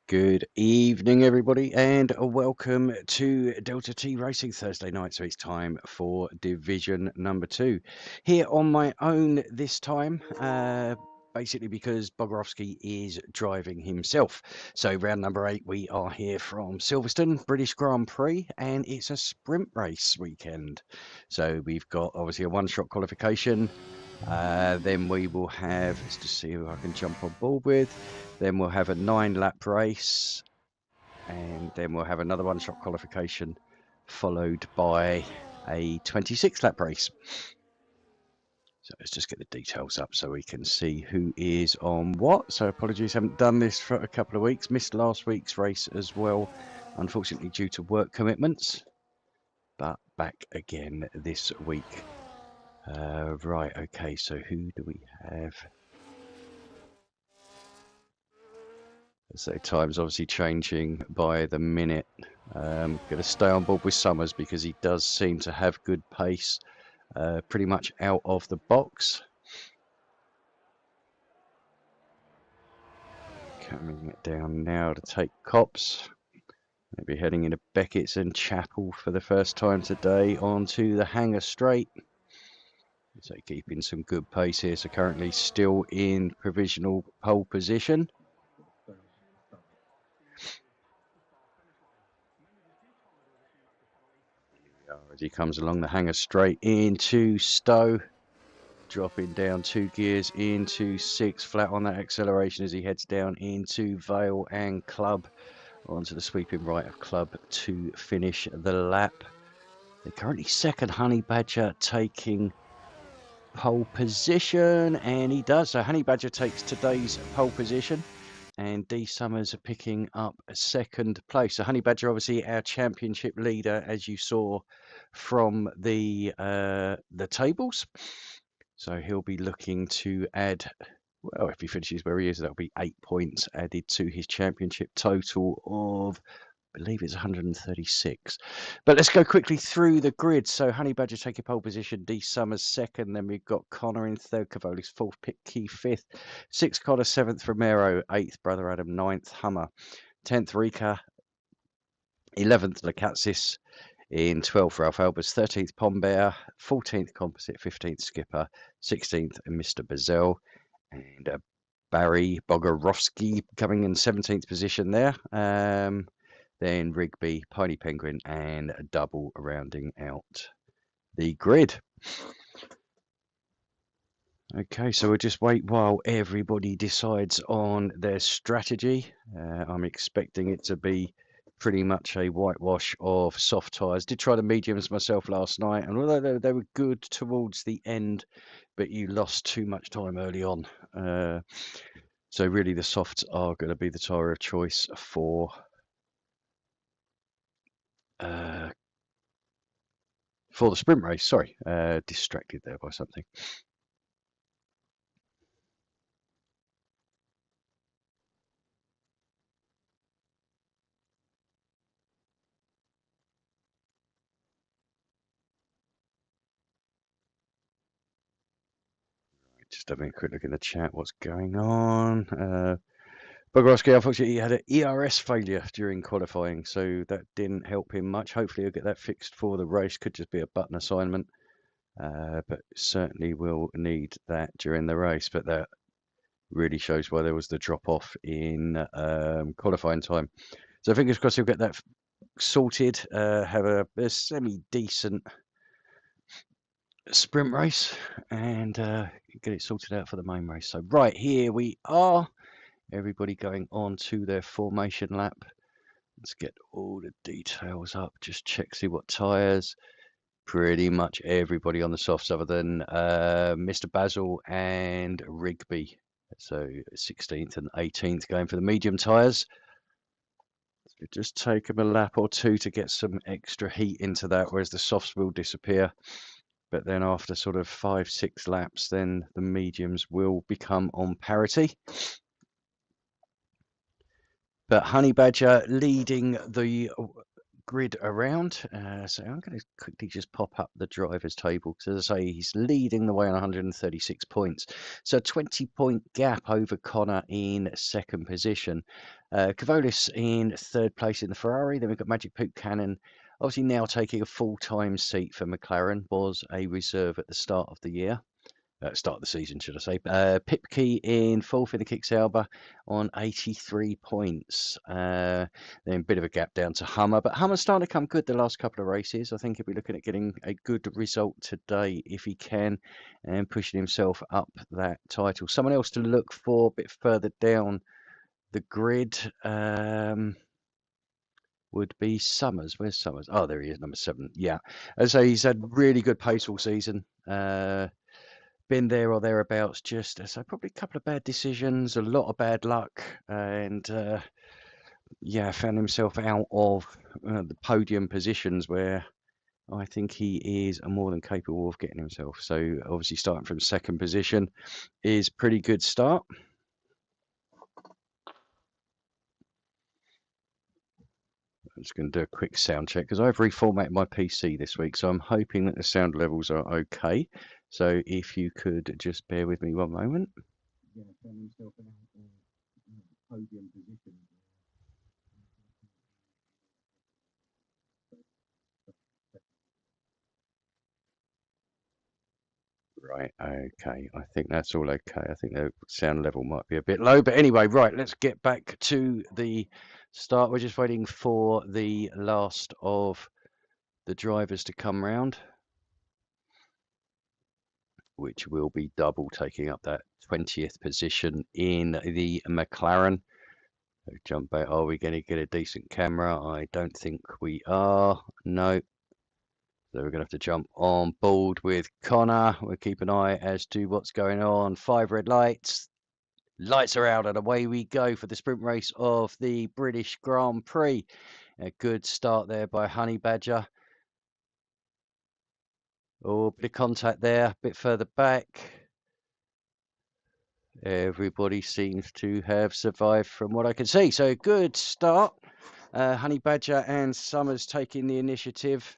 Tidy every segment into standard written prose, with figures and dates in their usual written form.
Good evening, everybody, and welcome to Delta T Racing Thursday night. So it's time for Division number 2. Here on my own this time, basically because Bogorowski is driving himself. So round number 8, we are here from Silverstone, British Grand Prix, and it's a sprint race weekend. So we've got obviously a one-shot qualification. Then we will have, let's just see who I can jump on board with. Then we'll have a 9-lap race, and then we'll have another one-shot qualification, followed by a 26-lap race. So let's just get the details up so we can see who is on what. So apologies, haven't done this for a couple of weeks. Missed last week's race as well, unfortunately due to work commitments. But back again this week. Right, okay, so who do we have? So time's obviously changing by the minute. Going to stay on board with Summers because he does seem to have good pace, pretty much out of the box. Coming down now to take Cops. Maybe heading into Beckett's and Chapel for the first time today onto the Hangar Straight. So keeping some good pace here. So currently still in provisional pole position. As he comes along the Hangar Straight into Stowe, dropping down 2 gears into 6, flat on that acceleration as he heads down into Vale and Club, onto the sweeping right of Club to finish the lap. They're currently second, Honey Badger taking pole position, and he does. So Honey Badger takes today's pole position, and D Summers are picking up a second place. So Honey Badger, obviously our championship leader, as you saw from the tables. So he'll be looking to add, well, if he finishes where he is, that'll be 8 points added to his championship total of, I believe it's 136. But let's go quickly through the grid. So Honey Badger taking pole position, D Summers second. Then we've got Connor in third, Cavoli's fourth, Pitt Key fifth, sixth Connor, seventh Romero, eighth Brother Adam, ninth Hummer, 10th Rika, 11th Lacatsis, in 12th Ralph Albers, 13th Pombear, 14th Composite, 15th Skipper, 16th Mr. Bazell, and Barry Bogorowski coming in 17th position there. Then Rigby, Piney Penguin, and Double rounding out the grid. Okay, so we'll just wait while everybody decides on their strategy. I'm expecting it to be pretty much a whitewash of soft tyres. Did try the mediums myself last night, and although they were good towards the end, but you lost too much time early on. So really the softs are going to be the tyre of choice for the sprint race. Sorry, distracted there by something. Just having a quick look in the chat, what's going on. Bogorowski, unfortunately, he had an ERS failure during qualifying, so that didn't help him much. Hopefully he'll get that fixed for the race. Could just be a button assignment, but certainly will need that during the race. But that really shows why there was the drop-off in qualifying time. So fingers crossed he'll get that sorted, have a semi-decent sprint race, and get it sorted out for the main race. So right, here we are. Everybody going on to their formation lap. Let's get all the details up. Just check, see what tyres. Pretty much everybody on the softs other than Mr. Basil and Rigby. So 16th and 18th going for the medium tyres. So just take them a lap or two to get some extra heat into that, whereas the softs will disappear. But then after sort of 5-6 laps, then the mediums will become on parity. But Honey Badger leading the grid around. So I'm going to quickly just pop up the driver's table because, as I say, he's leading the way on 136 points. So a 20-point gap over Connor in second position. Cavolis in third place in the Ferrari. Then we've got Magic Poop Cannon, obviously now taking a full-time seat for McLaren, was a reserve at the start of the year. Start of the season, should I say. Pipkey in fourth in the Kicksauber on 83 points. Then a bit of a gap down to Hummer, but Hummer's starting to come good the last couple of races. I think he'll be looking at getting a good result today if he can, and pushing himself up that title. Someone else to look for a bit further down the grid would be Summers. Where's Summers? Oh, there he is, number 7. Yeah, as I say, he's had really good pace all season. Been there or thereabouts, just so probably a couple of bad decisions, a lot of bad luck, and yeah, found himself out of the podium positions where I think he is more than capable of getting himself. So obviously starting from second position is pretty good start. I'm just going to do a quick sound check because I've reformatted my PC this week, so I'm hoping that the sound levels are okay. So if you could just bear with me one moment. Yeah, found himself out of podium position. Right, okay. I think that's all okay. I think the sound level might be a bit low, but anyway, right, let's get back to the start. We're just waiting for the last of the drivers to come round, which will be double taking up that 20th position in the McLaren. Jump back. Are we going to get a decent camera? I don't think we are. No. So we're going to have to jump on board with Connor. We'll keep an eye as to what's going on. 5 red lights. Lights are out and away we go for the sprint race of the British Grand Prix. A good start there by Honey Badger. Oh, bit of contact there, a bit further back. Everybody seems to have survived from what I can see. So good start. Honey Badger and Summers taking the initiative.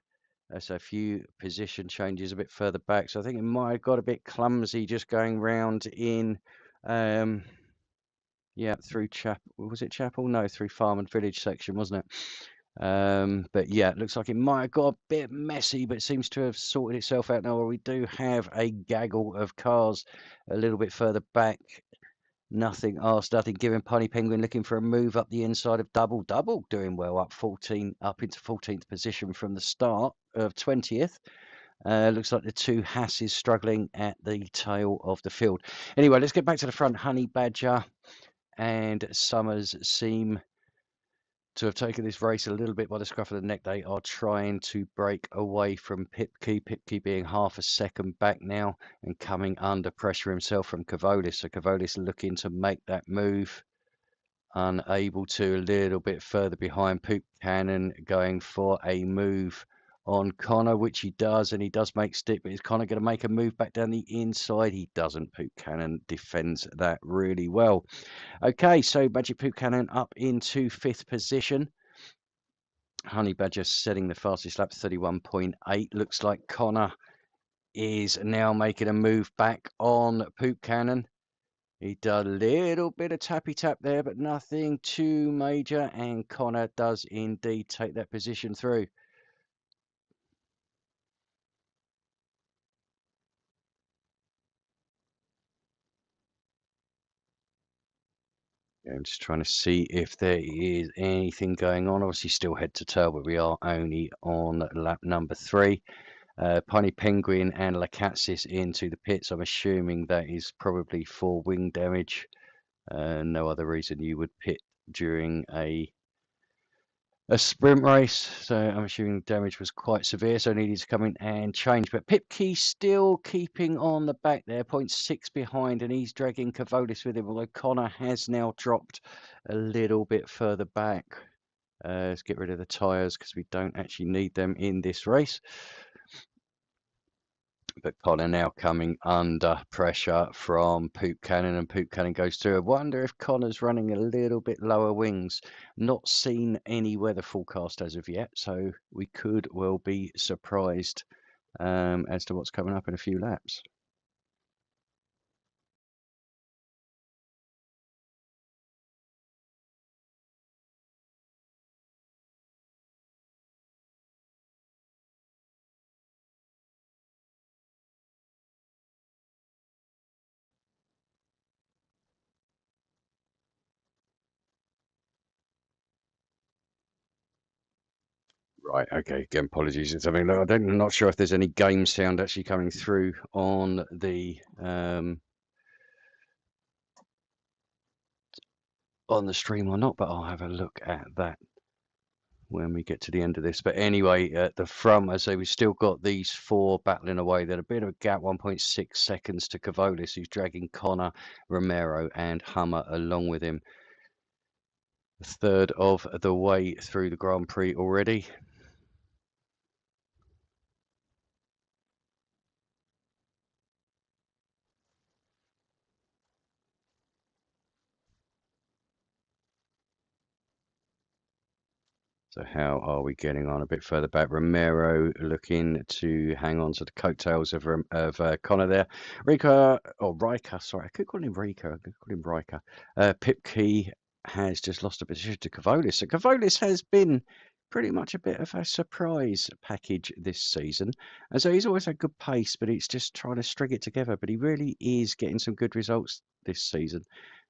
That's a few position changes a bit further back. So I think it might have got a bit clumsy just going round in, yeah, through Chapel. Was it Chapel? No, through Farm and Village section, wasn't it? But yeah, it looks like it might have got a bit messy, but it seems to have sorted itself out now. Where we do have a gaggle of cars a little bit further back. Nothing asked, nothing given. Pony Penguin looking for a move up the inside of Double. Double doing well, up into 14th position from the start of 20th. Looks like the two Hasses struggling at the tail of the field. Anyway, let's get back to the front. Honey Badger and Summers seem to have taken this race a little bit by the scruff of the neck. They are trying to break away from Pipkey. Pipkey being half a second back now and coming under pressure himself from Cavolis. So Cavolis looking to make that move. Unable to, a little bit further behind. Poop Cannon going for a move on Connor, which he does, and he does make stick, but is Connor going to make a move back down the inside? He doesn't. Poop Cannon defends that really well. Okay, so Magic Poop Cannon up into 5th position. Honey Badger setting the fastest lap, 31.8. Looks like Connor is now making a move back on Poop Cannon. He did a little bit of tappy tap there, but nothing too major, and Connor does indeed take that position through. I'm just trying to see if there is anything going on. Obviously still head to tail, but we are only on lap number 3. Piney Penguin and Lacatsis into the pits. I'm assuming that is probably for wing damage. No other reason you would pit during a sprint race, so I'm assuming damage was quite severe, so needed to come in and change. But Pipkey still keeping on the back there, 0.6 behind, and he's dragging Cavolis with him, although Connor has now dropped a little bit further back. Let's get rid of the tyres because we don't actually need them in this race. But Connor now coming under pressure from Poop Cannon, and Poop Cannon goes through. I wonder if Connor's running a little bit lower wings. Not seen any weather forecast as of yet, so we could well be surprised as to what's coming up in a few laps. Right, okay, again, apologies. It's something look, I'm not sure if there's any game sound actually coming through on the stream or not, but I'll have a look at that when we get to the end of this. But anyway, at the front, as I say, we've still got these four battling away. There's a bit of a gap, 1.6 seconds to Cavolis, who's dragging Connor, Romero, and Hummer along with him. A third of the way through the Grand Prix already. So how are we getting on? A bit further back, Romero looking to hang on to the coattails of Connor there. Riker, sorry, I could call him Rico, I could call him Riker. Pipkey has just lost a position to Cavolis. So Cavolis has been pretty much a bit of a surprise package this season. And so he's always had good pace, but it's just trying to string it together. But he really is getting some good results this season.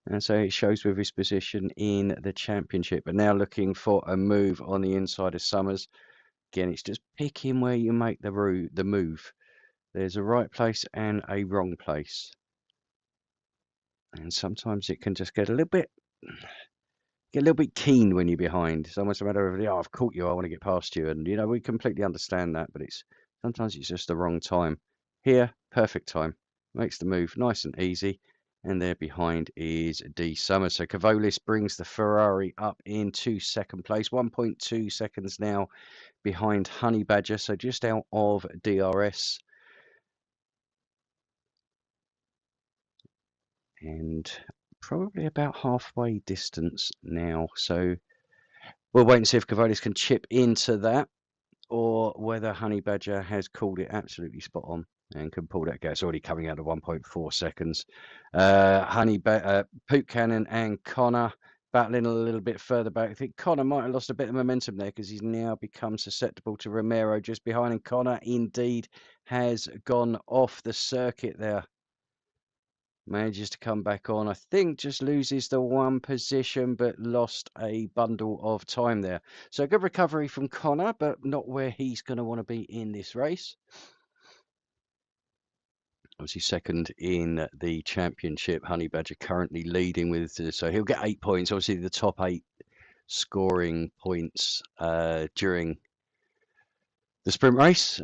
And so it shows with his position in the championship. But now looking for a move on the inside of Summers. Again, it's just picking where you make the move. There's a right place and a wrong place. And sometimes it can just get a little bit keen when you're behind. It's almost a matter of, I've caught you, I want to get past you. And, we completely understand that, but sometimes it's just the wrong time. Here, perfect time. Makes the move nice and easy. And there behind is D Summers. So Cavolis brings the Ferrari up into second place. 1.2 seconds now behind Honey Badger. So just out of DRS. And probably about halfway distance now. So we'll wait and see if Cavolis can chip into that, or whether Honey Badger has called it absolutely spot on and can pull that gap. It's already coming out of 1.4 seconds. Poop Cannon and Connor battling a little bit further back. I think Connor might have lost a bit of momentum there because he's now become susceptible to Romero just behind, and Connor indeed has gone off the circuit there. Manages to come back on. I think just loses the one position, but lost a bundle of time there. So good recovery from Connor, but not where he's going to want to be in this race. Obviously second in the championship. Honey Badger currently leading with, so he'll get 8 points. Obviously the top 8 scoring points during the sprint race.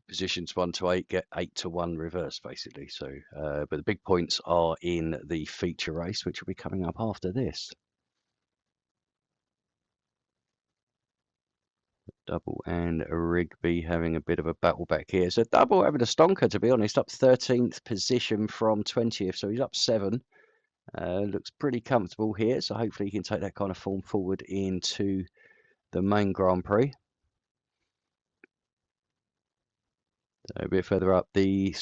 Positions 1 to 8 get 8 to 1 reverse, basically. So, but the big points are in the feature race, which will be coming up after this. Double and Rigby having a bit of a battle back here. So Double having a stonker, to be honest, up 13th position from 20th. So he's up 7. Looks pretty comfortable here. So hopefully he can take that kind of form forward into the main Grand Prix. So a bit further up, the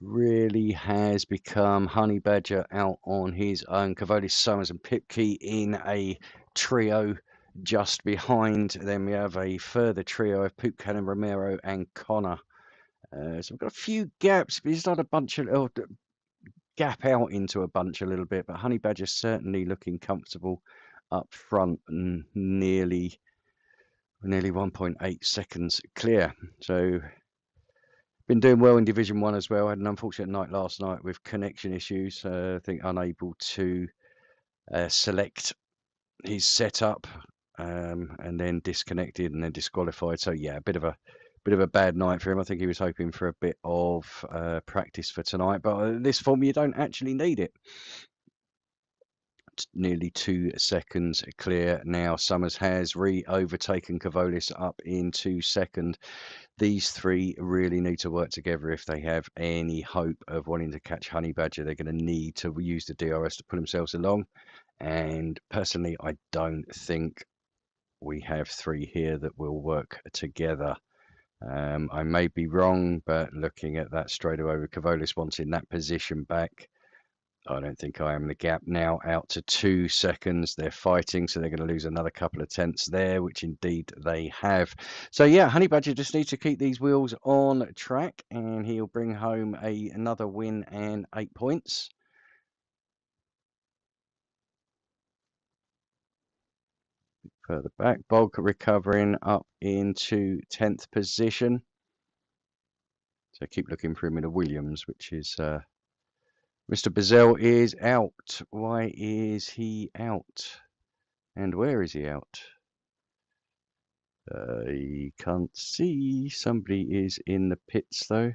really has become Honey Badger out on his own. Cavolis, Summers and Pipkey in a trio just behind. Then we have a further trio of Poop Cannon, Romero and Connor. So we've got a few gaps, but it's not a bunch of gap out into a bunch a little bit. But Honey Badger certainly looking comfortable up front and nearly 1.8 seconds clear. So been doing well in Division 1 as well. Had an unfortunate night last night with connection issues. I think unable to select his setup, and then disconnected and then disqualified. So yeah, a bit of a bad night for him. I think he was hoping for a bit of practice for tonight, but this form you don't actually need it. nearly 2 seconds clear now. Summers has overtaken Cavolis up into second. These three really need to work together if they have any hope of wanting to catch Honey Badger. They're going to need to use the DRS to pull themselves along. And personally, I don't think we have three here that will work together. I may be wrong, but looking at that straightaway with Cavolis wanting that position back, I don't think I am. The gap now out to 2 seconds. They're fighting, so they're going to lose another couple of tenths there, which indeed they have. So yeah, Honey Badger just needs to keep these wheels on track, and he'll bring home another win and 8 points. Further back, Bog recovering up into 10th position. So keep looking for him in a Williams, which is Mr. Bazell is out. Why is he out? And where is he out? I can't see. Somebody is in the pits though.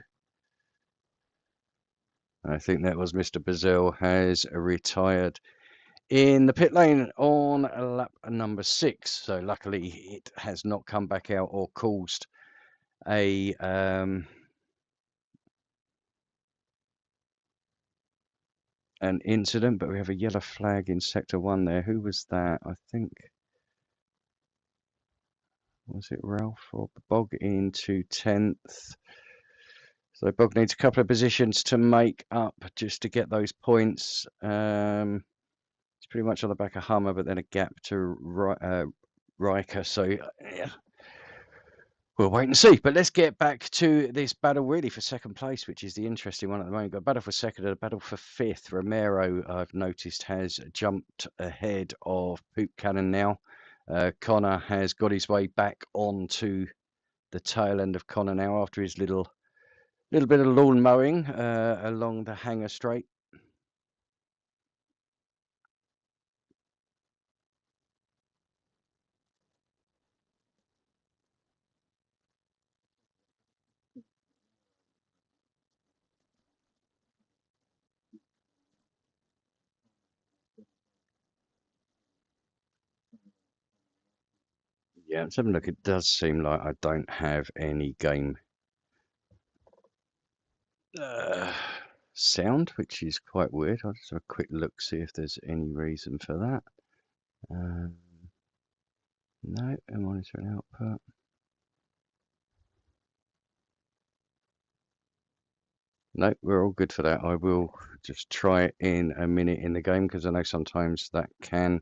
I think that was Mr. Bazell has retired in the pit lane on lap number 6. So luckily it has not come back out or caused a an incident, but we have a yellow flag in sector 1 there. Who was that? I think, was it Ralph or Bog into 10th? So Bog needs a couple of positions to make up just to get those points. It's pretty much on the back of Hummer, but then a gap to Riker. So yeah, we'll wait and see. But let's get back to this battle really for second place, which is the interesting one at the moment. But battle for second and a battle for fifth. Romero, I've noticed, has jumped ahead of Poop Cannon now. Connor has got his way back onto the tail end of Connor now after his little bit of lawn mowing along the Hanger Straight. Yeah, let's have a look. It does seem like I don't have any game sound, which is quite weird. I'll just have a quick look, see if there's any reason for that. No, monitor and output. No, we're all good for that. I will just try it in a minute in the game because I know sometimes that can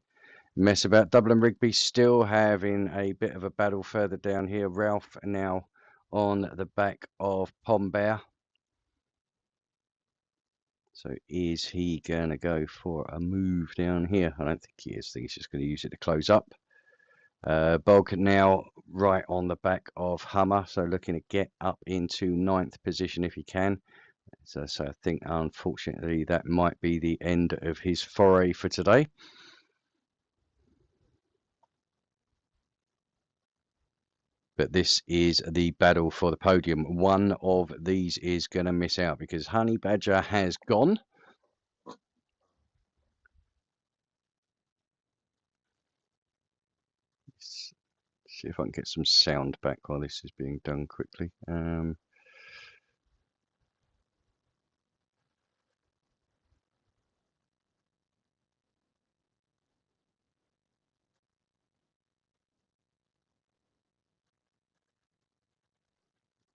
mess about. Dublin Rigby still having a bit of a battle further down here. Ralph now on the back of Pom Bear. So is he going to go for a move down here? I don't think he is. I think he's just going to use it to close up. Bog now right on the back of Hummer, so looking to get up into 9th position if he can. So I think unfortunately that might be the end of his foray for today. But this is the battle for the podium. One of these is going to miss out because Honey Badger has gone. Let's see if I can get some sound back while this is being done quickly.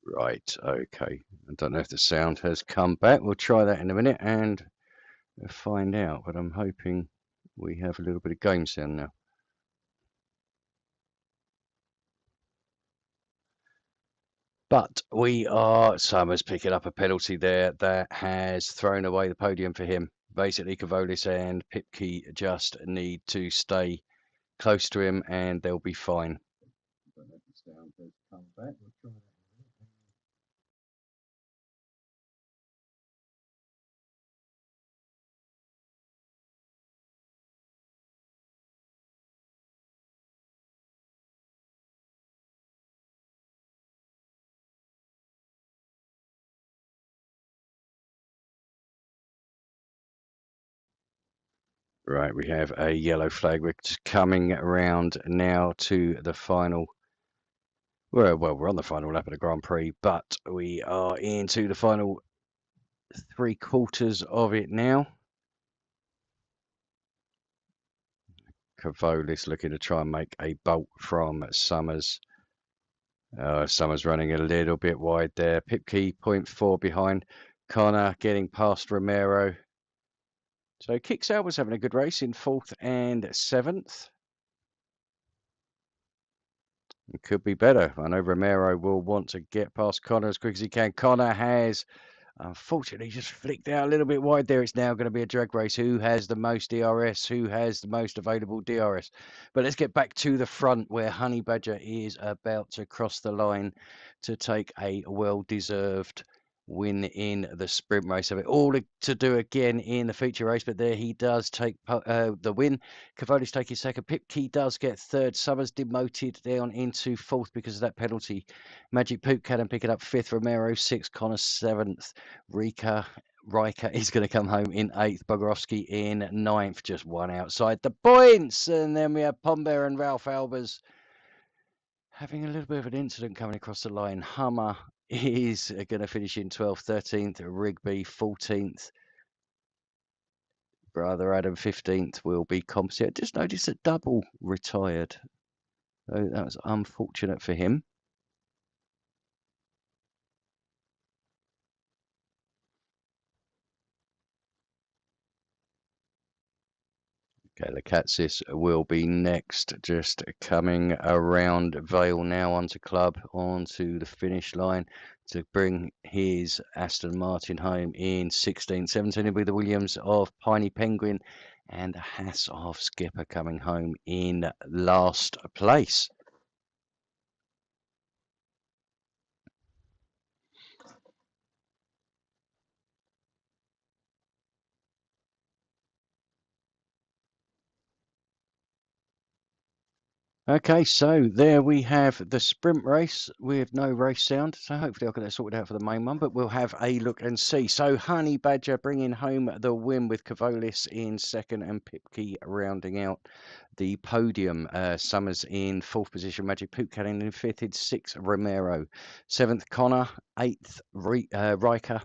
Right, okay. I don't know if the sound has come back. We'll try that in a minute and find out, but I'm hoping we have a little bit of game sound now. But Summers picking up a penalty there that has thrown away the podium for him. Basically, Cavolis and Pipke just need to stay close to him and they'll be fine. Right, we have a yellow flag. We're just coming around now to the final. Well, we're on the final lap of the Grand Prix, but we are into the final 3/4 of it now. Cavolis looking to try and make a bolt from Summers. Summers running a little bit wide there. Pipkey 0.4 behind. Connor getting past Romero. So Kicksale was having a good race in 4th and 7th. It could be better. I know Romero will want to get past Connor as quick as he can. Connor has unfortunately just flicked out a little bit wide there. It's now going to be a drag race. Who has the most DRS? Who has the most available DRS? But let's get back to the front where Honey Badger is about to cross the line to take a well-deserved win in the sprint race. Of it all to do again in the feature race, but there he does take the win. Cavolis taking second. Pipkey does get third. Summers demoted down into 4th because of that penalty. Magic Poop Cannon picking up 5th. Romero 6th. Connor 7th. Riker is going to come home in 8th. Bogorowski in 9th, just one outside the points. And then we have Pombear and Ralph Albers having a little bit of an incident coming across the line. Hummer is going to finish in 12th, 13th. Rigby 14th. Brother Adam 15th will be composite. I just noticed that Double retired. So that was unfortunate for him. Okay, Lakatsis will be next, just coming around Vale now onto Club, onto the finish line to bring his Aston Martin home in 16. 17 will be the Williams of Piney Penguin, and the Haas of Skipper coming home in last place. Okay, so there we have the sprint race with no race sound. So hopefully I'll get that sorted out for the main one, but we'll have a look and see. So Honey Badger bringing home the win with Cavolis in 2nd and Pipkey rounding out the podium. Summers in 4th position, Magic Poop Cannon in 5th, in 6th, Romero. 7th, Connor. 8th, Riker.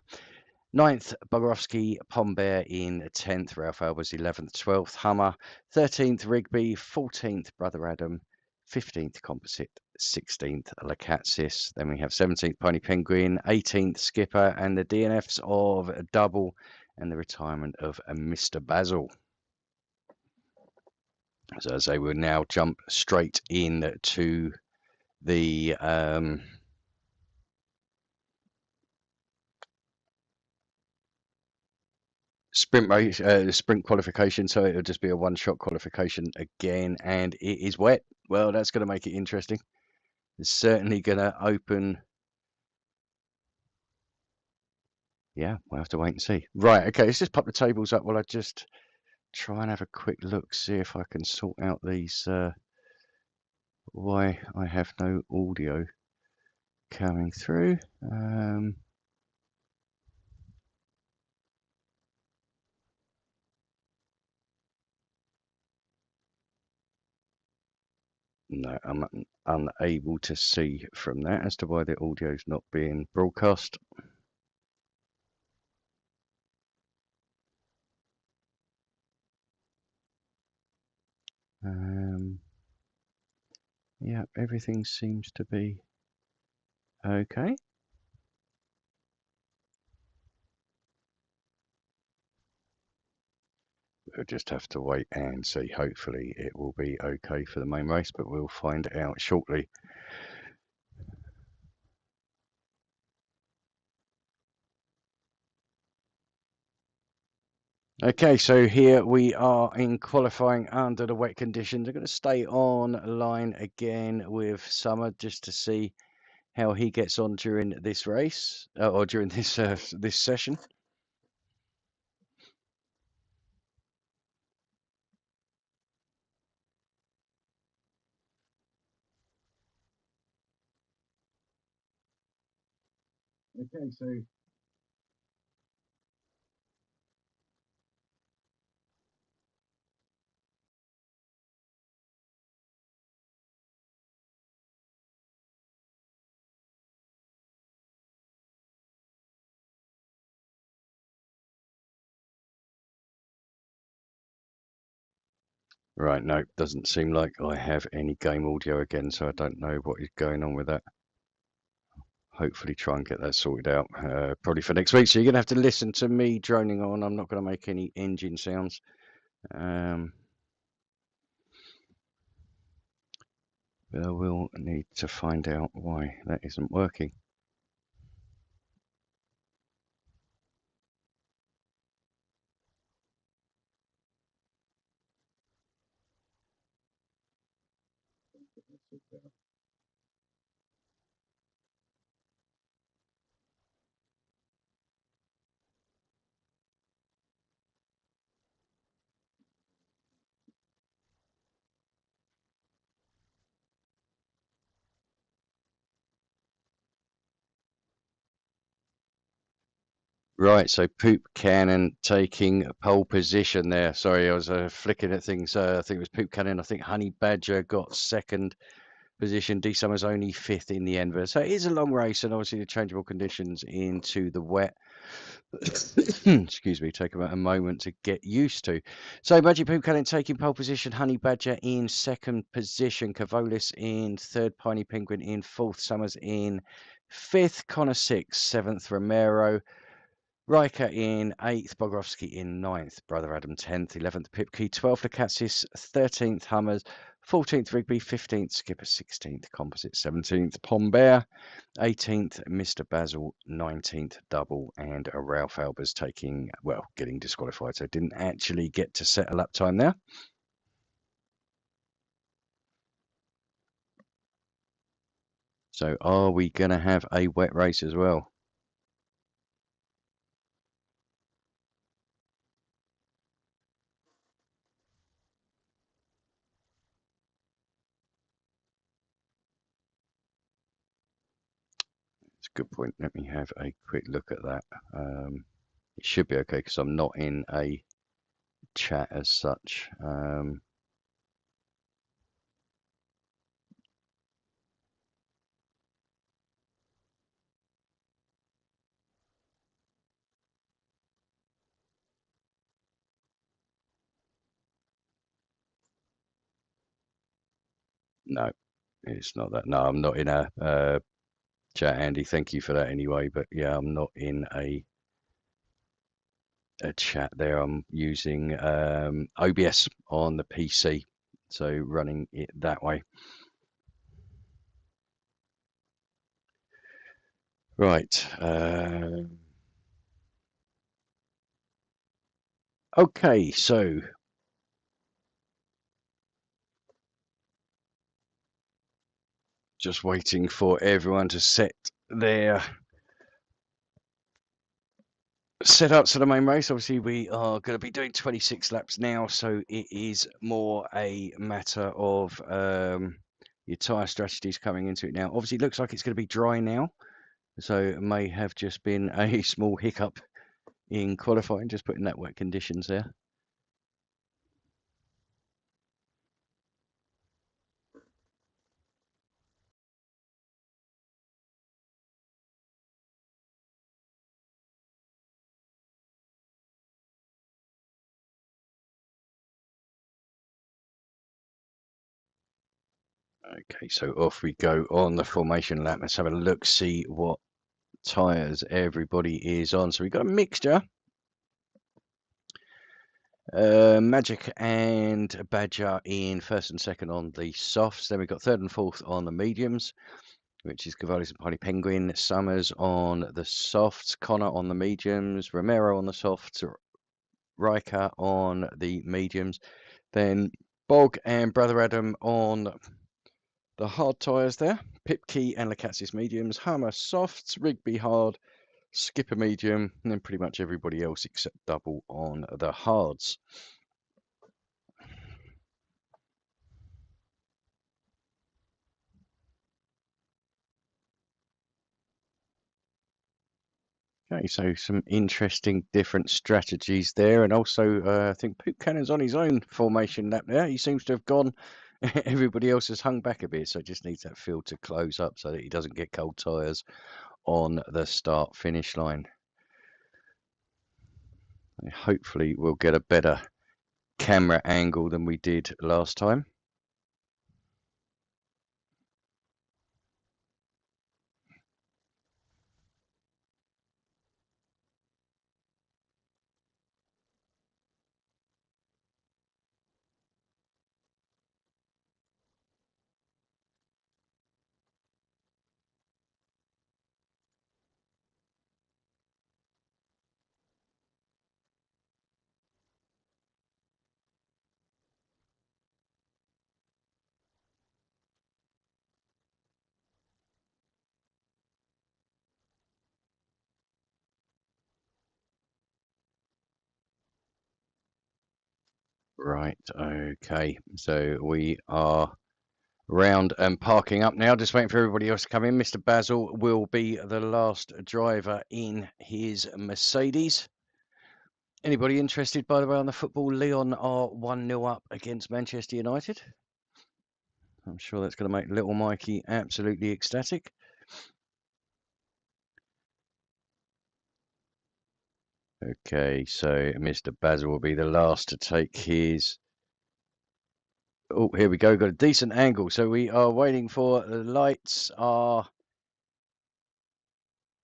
9th, Bogorowski, Pombear in 10th, Ralph Albers 11th, 12th, Hummer, 13th, Rigby, 14th, Brother Adam, 15th, Composite, 16th, Lakatsis. Then we have 17th, Pony Penguin, 18th, Skipper, and the DNFs of Double and the retirement of Mr. Basil. So as I will now jump straight in to the sprint race, sprint qualification, so it'll just be a one-shot qualification again, and it is wet. Well, that's going to make it interesting. It's certainly going to open. Yeah, we'll have to wait and see. Right, okay, let's just pop the tables up while I just try and have a quick look, see if I can sort out these, why I have no audio coming through. No, I'm unable to see from that as to why the audio is not being broadcast. Yeah, everything seems to be okay. We'll just have to wait and see. Hopefully it will be okay for the main race, but we'll find out shortly. Okay, so here we are in qualifying under the wet conditions. I'm going to stay on line again with Summer just to see how he gets on during this race or during this this session. Okay, so Right, no, doesn't seem like I have any game audio again, so I don't know what is going on with that. Hopefully try and get that sorted out probably for next week. So you're going to have to listen to me droning on. I'm not going to make any engine sounds. But I will need to find out why that isn't working. Right, so Poop Cannon taking pole position there. Sorry, I was flicking at things. I think it was Poop Cannon. I think Honey Badger got second position. D Summers only fifth in the end. So it is a long race, and obviously the changeable conditions into the wet. Excuse me, take about a moment to get used to. So Magic Poop Cannon taking pole position, Honey Badger in second position, Cavolis in third, Piney Penguin in fourth, Summers in fifth, Connor sixth, seventh, Romero, Riker in 8th, Bogrovsky in 9th, Brother Adam 10th, 11th, Pipkey, 12th, Lacatsis, 13th, Hummers, 14th, Rigby, 15th, Skipper, 16th, Composite, 17th, Pombear, 18th, Mr. Basil, 19th, Double, and Ralph Albers taking, well, getting disqualified, so didn't actually get to set a lap time there. So are we going to have a wet race as well? It's a good point. Let me have a quick look at that. It should be okay because I'm not in a chat as such. No, it's not that. No, I'm not in a chat, Andy. Thank you for that anyway. But yeah, I'm not in a chat there. I'm using OBS on the PC, so running it that way. Right. Okay, so just waiting for everyone to set their setups for the main race. Obviously, we are going to be doing 26 laps now, so it is more a matter of your tyre strategies coming into it now. Obviously, it looks like it's going to be dry now, so it may have just been a small hiccup in qualifying, just putting that wet conditions there. Okay, so off we go on the formation lap. Let's have a look, see what tyres everybody is on. So we've got a mixture. Magic and Badger in first and second on the softs. Then we've got third and fourth on the mediums, which is Cavolis and Piney Penguin. Summers on the softs, Connor on the mediums, Romero on the softs, Riker on the mediums. Then Bog and Brother Adam on the hard tyres there. Pipkey and Lacatsis mediums, Hammer softs, Rigby hard, Skipper medium, and then pretty much everybody else except Double on the hards. Okay, so some interesting different strategies there, and also I think Poop Cannon's on his own formation lap there. He seems to have gone. Everybody else has hung back a bit, so just needs that field to close up so that he doesn't get cold tyres on the start-finish line. And hopefully, we'll get a better camera angle than we did last time. Right, okay, so we are round and parking up now, just waiting for everybody else to come in. Mr. Basil will be the last driver in his Mercedes. Anybody interested, by the way, on the football? Leon are 1-0 up against Manchester United. I'm sure that's going to make little Mikey absolutely ecstatic. Okay, so Mr. Basil will be the last to take his... Oh, here we go. Got a decent angle. So we are waiting for the lights are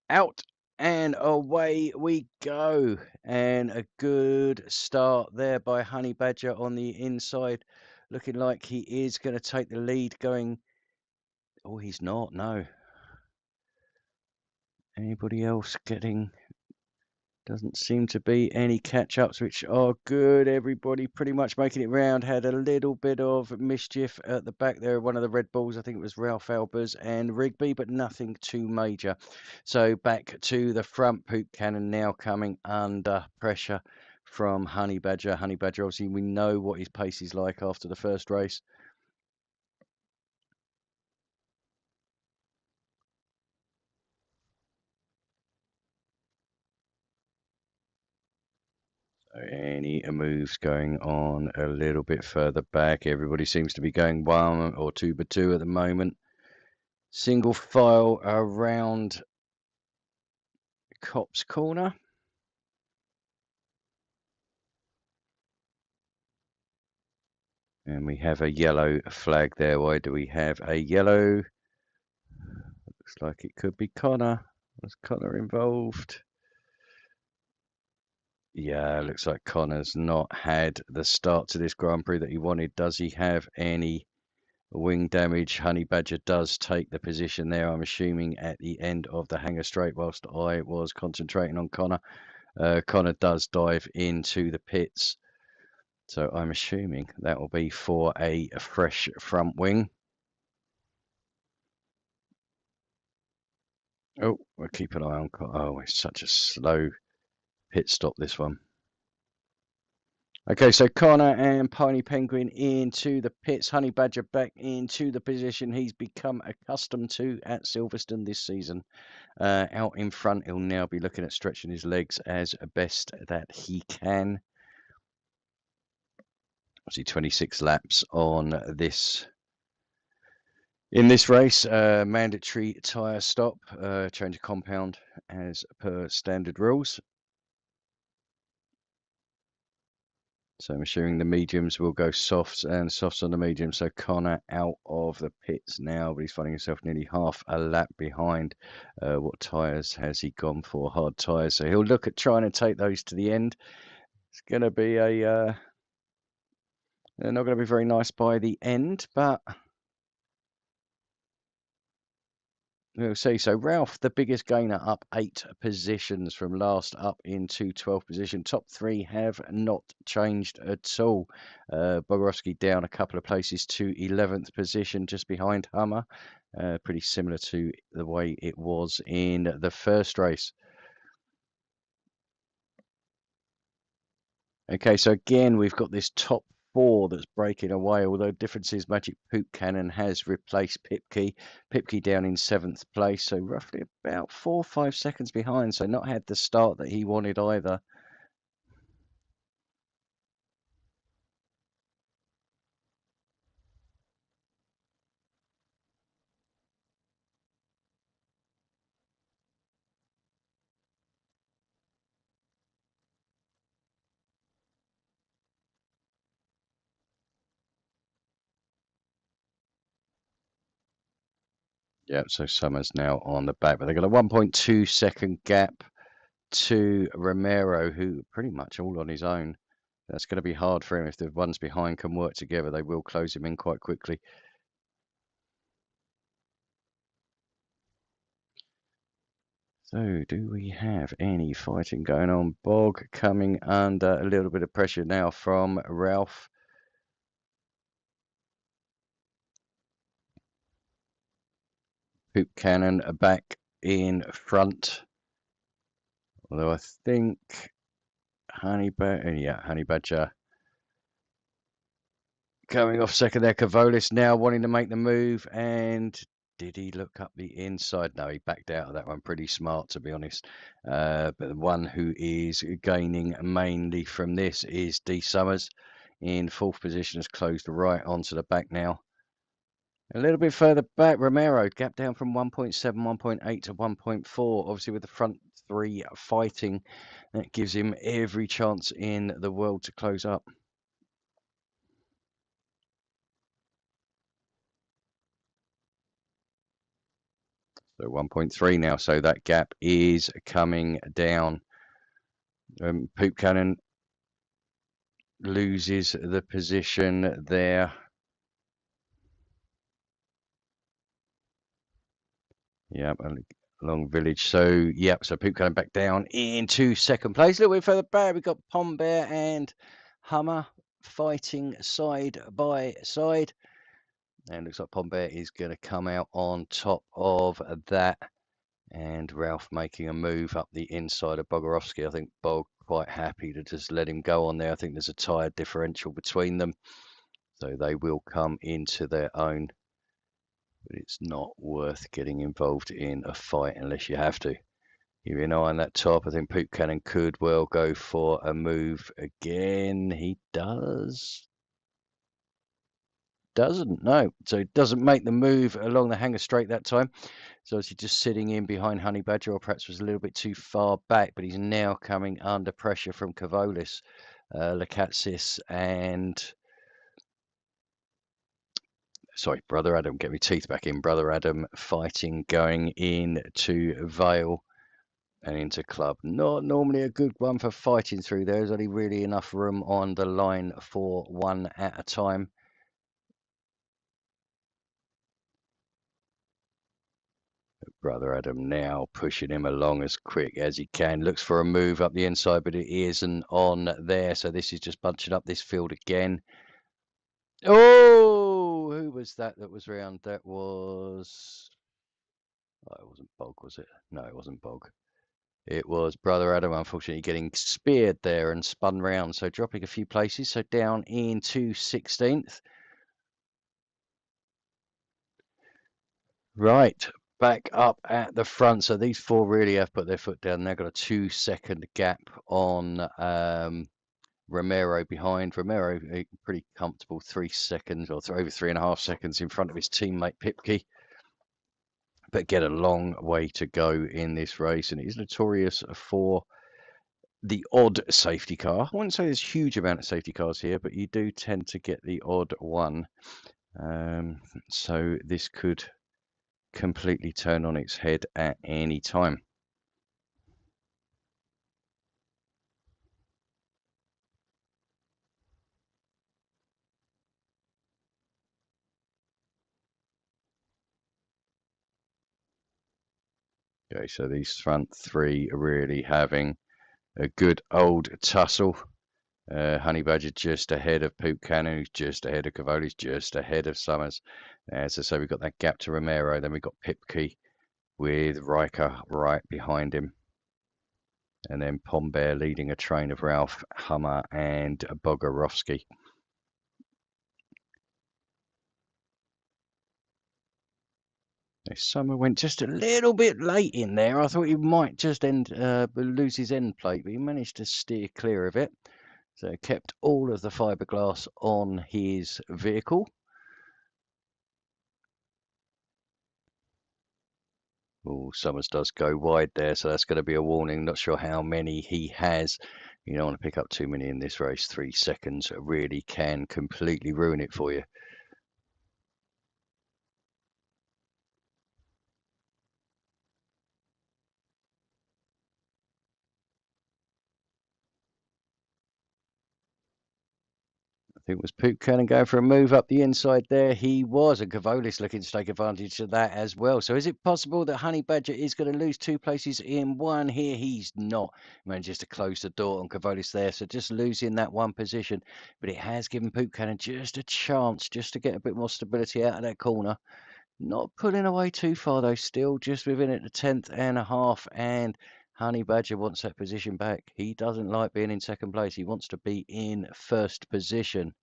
out and away we go. And a good start there by Honey Badger on the inside. Looking like he is going to take the lead going... Oh, he's not. No. Anybody else getting... Doesn't seem to be any catch-ups, which are good. Everybody pretty much making it round. Had a little bit of mischief at the back there. One of the Red Bulls, I think it was Ralph Albers and Rigby, but nothing too major. So back to the front. Poop Cannon now coming under pressure from Honey Badger. Honey Badger, obviously, we know what his pace is like after the first race. Any moves going on a little bit further back? Everybody seems to be going 1 or 2x2 at the moment. Single file around Cop's Corner. And we have a yellow flag there. Why do we have a yellow? Looks like it could be Connor. Was Connor involved? Yeah, looks like Connor's not had the start to this Grand Prix that he wanted. Does he have any wing damage? Honey Badger does take the position there, I'm assuming, at the end of the hangar straight, whilst I was concentrating on Connor. Connor does dive into the pits, so I'm assuming that will be for a fresh front wing. Oh, we'll keep an eye on Connor. Oh, it's such a slow pit stop, this one. Okay, so Connor and Pony Penguin into the pits. Honey Badger back into the position he's become accustomed to at Silverstone this season. Out in front, he'll now be looking at stretching his legs as best that he can. Obviously, 26 laps on this. In this race, mandatory tyre stop, change of compound as per standard rules. So I'm assuming the mediums will go softs and softs on the mediums. So Connor out of the pits now, but he's finding himself nearly half a lap behind. What tyres has he gone for? Hard tyres. So he'll look at trying to take those to the end. It's going to be a... they're not going to be very nice by the end, but... We'll see. So Ralph, the biggest gainer, up 8 positions from last up into 12th position. Top 3 have not changed at all. Bogorowski down a couple of places to 11th position, just behind Hummer. Pretty similar to the way it was in the first race. Okay, so again, we've got this top 4 that's breaking away, although difference is Magic Poop Cannon has replaced Pipkey. Pipkey down in 7th place, so roughly about 4 or 5 seconds behind, so not had the start that he wanted either. Yep, so Summers now on the back, but they've got a 1.2 second gap to Romero, who pretty much all on his own. That's going to be hard for him. If the ones behind can work together, they will close him in quite quickly. So, do we have any fighting going on? Bog coming under a little bit of pressure now from Ralph. Poop Cannon back in front. Although I think Honey Badger going off second there. Cavolis now wanting to make the move, and did he look up the inside? No, he backed out of that one. Pretty smart, to be honest. But the one who is gaining mainly from this is D Summers in fourth position, has closed right onto the back now. A little bit further back, Romero gap down from 1.7, 1.8 to 1.4. Obviously, with the front three fighting, that gives him every chance in the world to close up. So 1.3 now, so that gap is coming down. Poop Cannon loses the position there. Yep, along Village. So, yep, so Poop Cannon back down into second place. A little bit further back, we've got Pom Bear and Hummer fighting side by side. And looks like Pom Bear is going to come out on top of that. And Ralph making a move up the inside of Bogarowski. I think Bog quite happy to just let him go on there. I think there's a tyre differential between them, so they will come into their own. But it's not worth getting involved in a fight unless you have to. Keep an eye on that top. I think Poop Cannon could well go for a move again. He doesn't, no. So he doesn't make the move along the hanger straight that time. So is he just sitting in behind Honey Badger, or perhaps was a little bit too far back, but he's now coming under pressure from Cavolis, Lakatsis, and sorry, Brother Adam, get my teeth back in. Brother Adam fighting, going into Vale and into Club. Not normally a good one for fighting through. There's only really enough room on the line for one at a time. Brother Adam now pushing him along as quick as he can. Looks for a move up the inside, but it isn't on there. So this is just bunching up this field again. Oh, who was that was round? That was... Oh, it wasn't Bog, was it? No, it wasn't Bog. It was Brother Adam, unfortunately, getting speared there and spun round. So dropping a few places. So down into 16th. Right. Back up at the front. So these four really have put their foot down. They've got a 2-second gap on Romero behind. Romero, a pretty comfortable 3 seconds or over 3.5 seconds in front of his teammate Pipke. But get a long way to go in this race. And it is notorious for the odd safety car. I wouldn't say there's a huge amount of safety cars here, but you do tend to get the odd one. So this could completely turn on its head at any time. Okay, so these front three are really having a good old tussle. Honey Badger just ahead of Poop Cannon, who's just ahead of Cavolis, just ahead of Summers. As I say, we've got that gap to Romero. Then we've got Pipke with Riker right behind him. And then Pom Bear leading a train of Ralph, Hummer, and Bogarowski. Summer went just a little bit late in there. I thought he might just lose his end plate, but he managed to steer clear of it. So kept all of the fiberglass on his vehicle. Oh, Summers does go wide there, so that's going to be a warning. Not sure how many he has. You don't want to pick up too many in this race. 3 seconds really can completely ruin it for you. think it was Poop Cannon going for a move up the inside there. He was, and Cavolis looking to take advantage of that as well. So is it possible that Honey Badger is going to lose 2 places in one here? He's not. Manages to close the door on Cavolis there, so just losing that one position. But it has given Poop Cannon just a chance just to get a bit more stability out of that corner. Not pulling away too far though, still just within it, the 10th and a half, and Honey Badger wants that position back. He doesn't like being in second place. He wants to be in first position.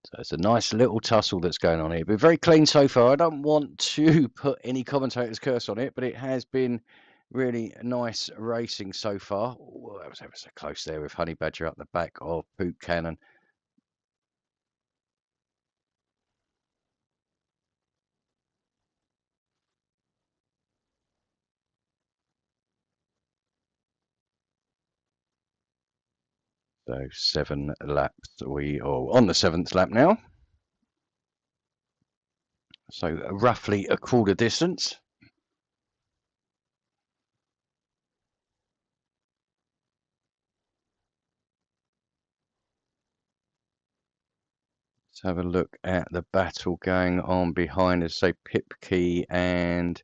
So it's a nice little tussle that's going on here, but very clean so far. I don't want to put any commentator's curse on it, but it has been really nice racing so far. Oh, that was ever so close there with Honey Badger up the back of Poop Cannon. So 7 laps. We are on the 7th lap now. So roughly a quarter distance. Let's have a look at the battle going on behind us. So Pipkey and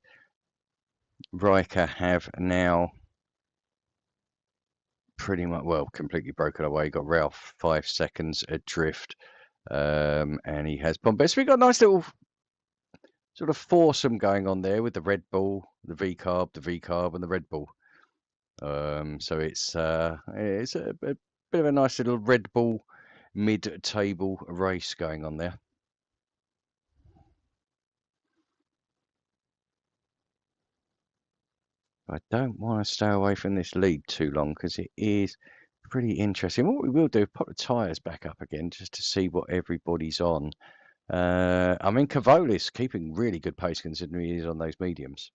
Riker have now pretty much, well, completely broken away. Got Ralph 5 seconds adrift, and he has Bombay. So we got a nice little sort of foursome going on there with the Red Bull, the V Carb, and the Red Bull. So it's a bit of a nice little Red Bull mid-table race going on there. I don't want to stay away from this lead too long because it is pretty interesting. What we will do, put the tyres back up again just to see what everybody's on. I mean, Cavolis keeping really good pace considering he is on those mediums.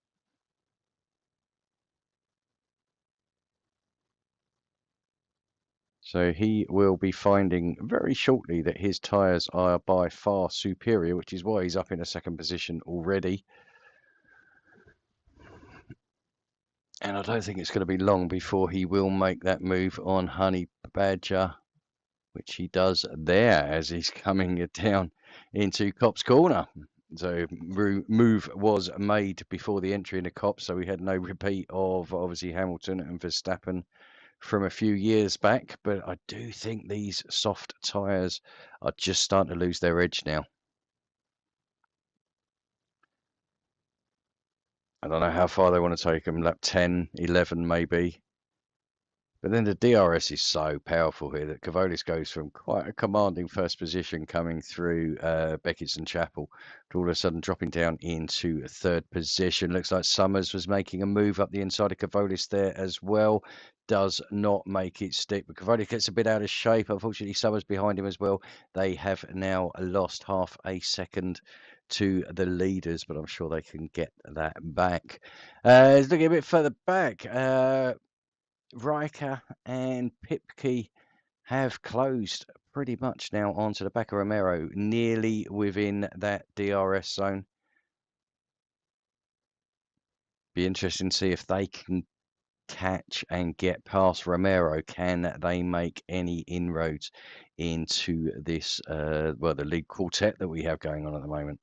So he will be finding very shortly that his tyres are by far superior, which is why he's up in a second position already. And I don't think it's going to be long before he will make that move on Honey Badger, which he does there as he's coming down into Copse Corner. So move was made before the entry into Copse, so we had no repeat of obviously Hamilton and Verstappen from a few years back. But I do think these soft tyres are just starting to lose their edge now. I don't know how far they want to take them, lap 10, 11 maybe. But then the DRS is so powerful here that Cavolis goes from quite a commanding first position coming through Becketson Chapel to all of a sudden dropping down into third position. Looks like Summers was making a move up the inside of Cavolis there as well. Does not make it stick, but Cavolis gets a bit out of shape. Unfortunately, Summers behind him as well. They have now lost half a second to the leaders, but I'm sure they can get that back. Looking a bit further back. Riker and Pipkey have closed pretty much now onto the back of Romero, nearly within that DRS zone. Be interesting to see if they can catch and get past Romero. Can they make any inroads into this, well, the league quartet that we have going on at the moment?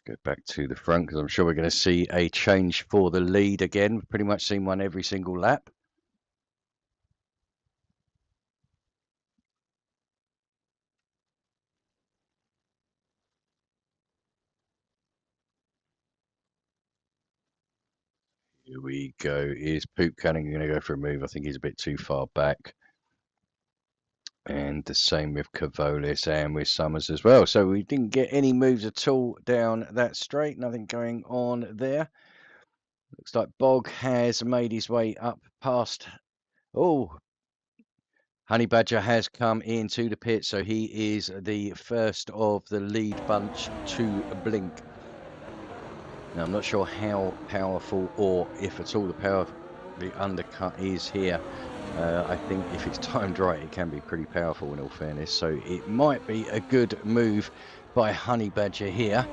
Let's go back to the front because I'm sure we're going to see a change for the lead again. We've pretty much seen one every single lap. Here we go. Is Poop Canning going to go for a move? I think he's a bit too far back. And the same with Cavolis and with Summers as well. So we didn't get any moves at all down that straight. Nothing going on there. Looks like Bog has made his way up past. Oh, Honey Badger has come into the pit. So he is the first of the lead bunch to blink. Now, I'm not sure how powerful or if at all the power the undercut is here. I think if it's timed right, it can be pretty powerful in all fairness. So it might be a good move by Honey Badger here.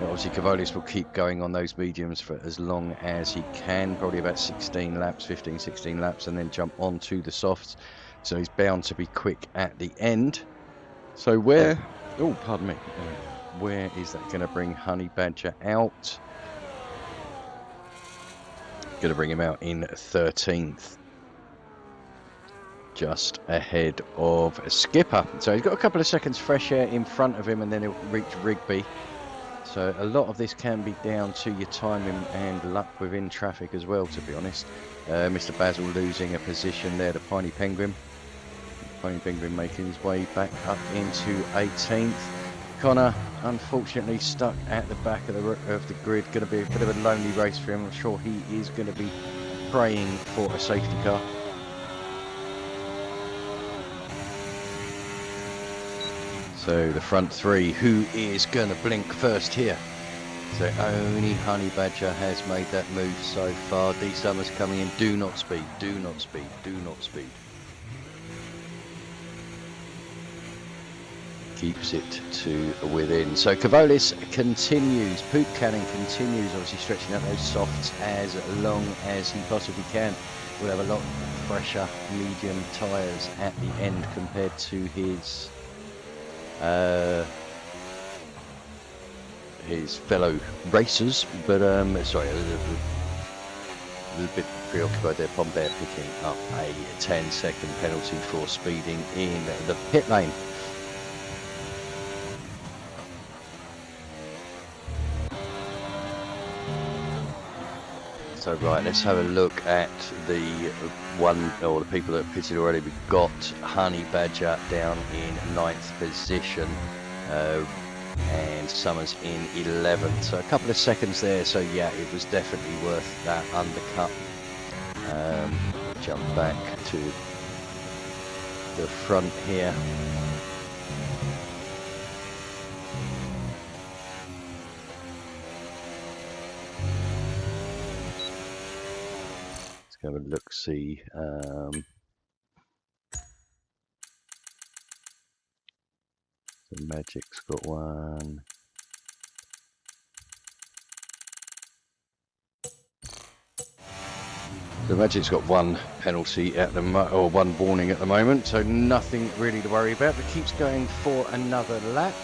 Obviously, Cavolis will keep going on those mediums for as long as he can, probably about 16 laps, 15, 16 laps, and then jump onto the softs. So he's bound to be quick at the end. So where, oh, pardon me, where is that going to bring Honey Badger out? Going to bring him out in 13th. Just ahead of Skipper. So he's got a couple of seconds fresh air in front of him, and then he'll reach Rigby. So a lot of this can be down to your timing and luck within traffic as well, to be honest. Mr. Basil losing a position there to Piney Penguin. Piney Penguin making his way back up into 18th. Connor, unfortunately, stuck at the back of the grid. Going to be a bit of a lonely race for him. I'm sure he is going to be praying for a safety car. So the front three, who is going to blink first here? So only Honey Badger has made that move so far. D Summers coming in. Do not speed, do not speed, do not speed. Keeps it to within. So Cavolis continues. Poop Cannon continues, obviously stretching out those softs as long as he possibly can. We'll have a lot fresher medium tyres at the end compared to his fellow racers, but sorry, a little bit preoccupied there. Pombert picking up a 10-second penalty for speeding in the pit lane. So right, let's have a look at the one, or the people that pitted already. We've got Honey Badger down in 9th position, and Summers in 11th. So a couple of seconds there. So yeah, it was definitely worth that undercut. Jump back to the front here. Have a look, see. The Magic's got one. The Magic's got one penalty at the or one warning at the moment, so nothing really to worry about. But keeps going for another lap.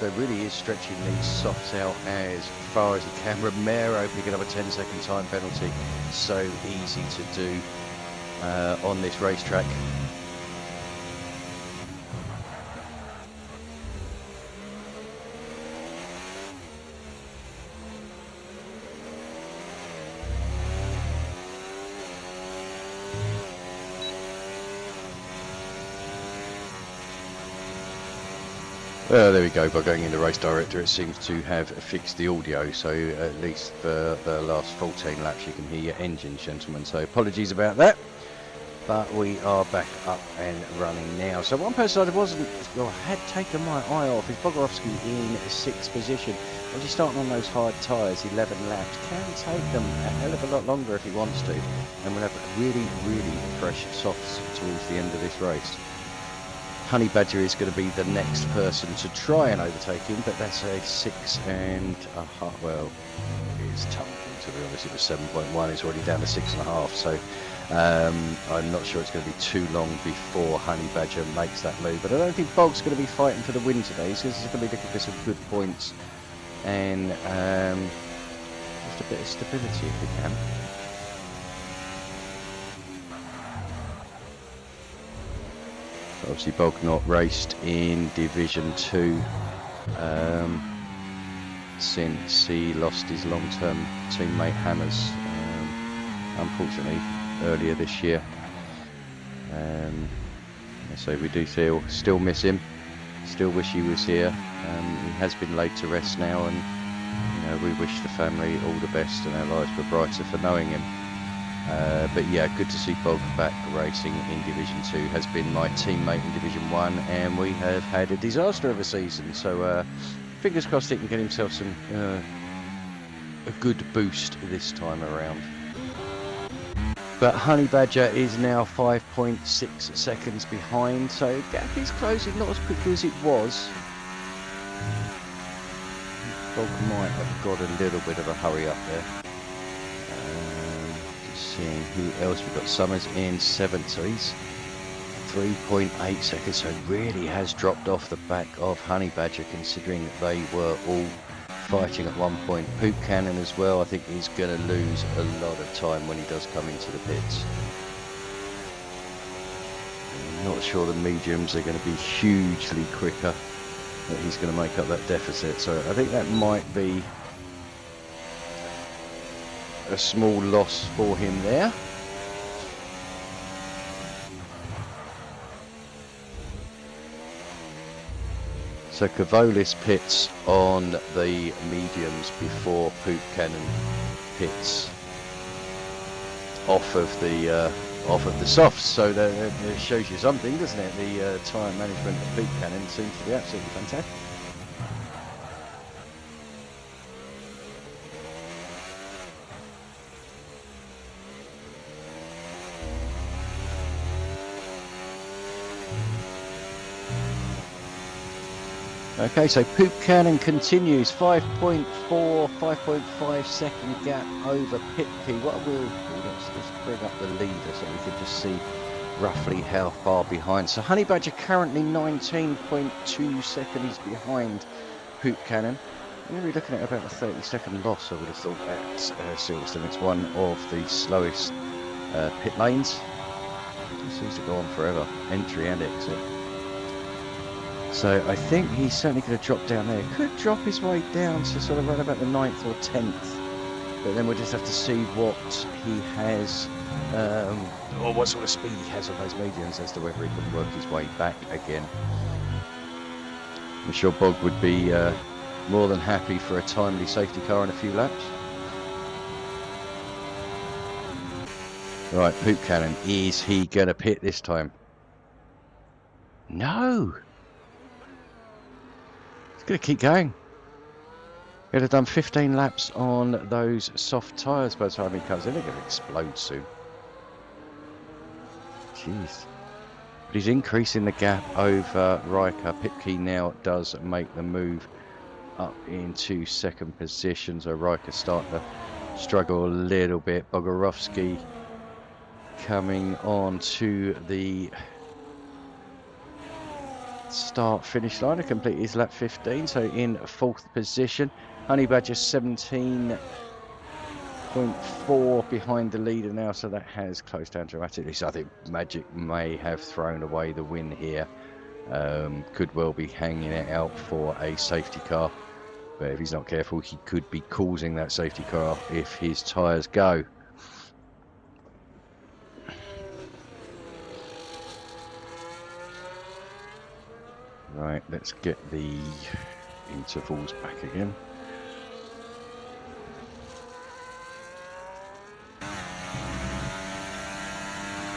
So really is stretching these softs out as far as he can. Romero picking up a 10-second time penalty. So easy to do on this racetrack. There we go. By going into Race Director, it seems to have fixed the audio, so at least for the last 14 laps you can hear your engines, gentlemen. So apologies about that, but we are back up and running now. So one person I wasn't, or had taken my eye off is Bogorowski in 6th position. Obviously starting on those hard tyres, 11 laps, can take them a hell of a lot longer if he wants to, and we'll have really, really fresh softs towards the end of this race. Honey Badger is going to be the next person to try and overtake him, but that's a 6.5. Well, it's tough, to be honest. It was 7.1. It's already down to 6.5. So I'm not sure it's going to be too long before Honey Badger makes that move. But I don't think Bog's going to be fighting for the win today. He's going to be looking for some good points and just a bit of stability if he can. Obviously Bog not raced in Division 2 since he lost his long-term teammate Hammers, unfortunately earlier this year. So we do still miss him, still wish he was here. He has been laid to rest now, and we wish the family all the best, and our lives were brighter for knowing him. But yeah, good to see Bog back racing in Division 2. Has been my teammate in Division 1, and we have had a disaster of a season. So fingers crossed he can get himself some a good boost this time around. But Honey Badger is now 5.6 seconds behind, so gap is closing, not as quickly as it was. Bog might have got a little bit of a hurry up there. Just seeing who else we've got. Summers in 7th, so he's 3.8 seconds, so really has dropped off the back of Honey Badger, considering that they were all fighting at one point. Poop Cannon as well, I think he's going to lose a lot of time when he does come into the pits. I'm not sure the mediums are going to be hugely quicker, that he's going to make up that deficit, so I think that might be a small loss for him there. So Cavolis pits on the mediums before Poop Cannon pits off of the softs. So that shows you something, doesn't it? The tyre management of Poop Cannon seems to be absolutely fantastic. Okay, so Poop Cannon continues, 5.4, 5.5 second gap over Pipkey. What we'll do, let's just bring up the leader so we can just see roughly how far behind. So Honey Badger currently 19.2 seconds behind Poop Cannon. We're really looking at about a 30-second loss, I would have thought, at Silverstone. It's one of the slowest pit lanes. It seems to go on forever, entry and exit. So I think he's certainly going to drop down there. Could drop his way down to sort of around about the 9th or 10th. But then we'll just have to see what he has, or what sort of speed he has on those mediums as to whether he can work his way back again. I'm sure Bog would be more than happy for a timely safety car in a few laps. Right, Poop Cannon, is he going to pit this time? No! Going to keep going. He'd have done 15 laps on those soft tyres by the time he comes in. They're going to explode soon. Jeez. But he's increasing the gap over Riker. Pipkey now does make the move up into second position. So Riker's starting to struggle a little bit. Bogorovsky coming on to the start finish line to complete his lap 15, so in 4th position. Honey Badger 17.4 behind the leader now, so that has closed down dramatically. So I think Magic may have thrown away the win here. Could well be hanging it out for a safety car, but if he's not careful, he could be causing that safety car if his tyres go. Right, let's get the intervals back again.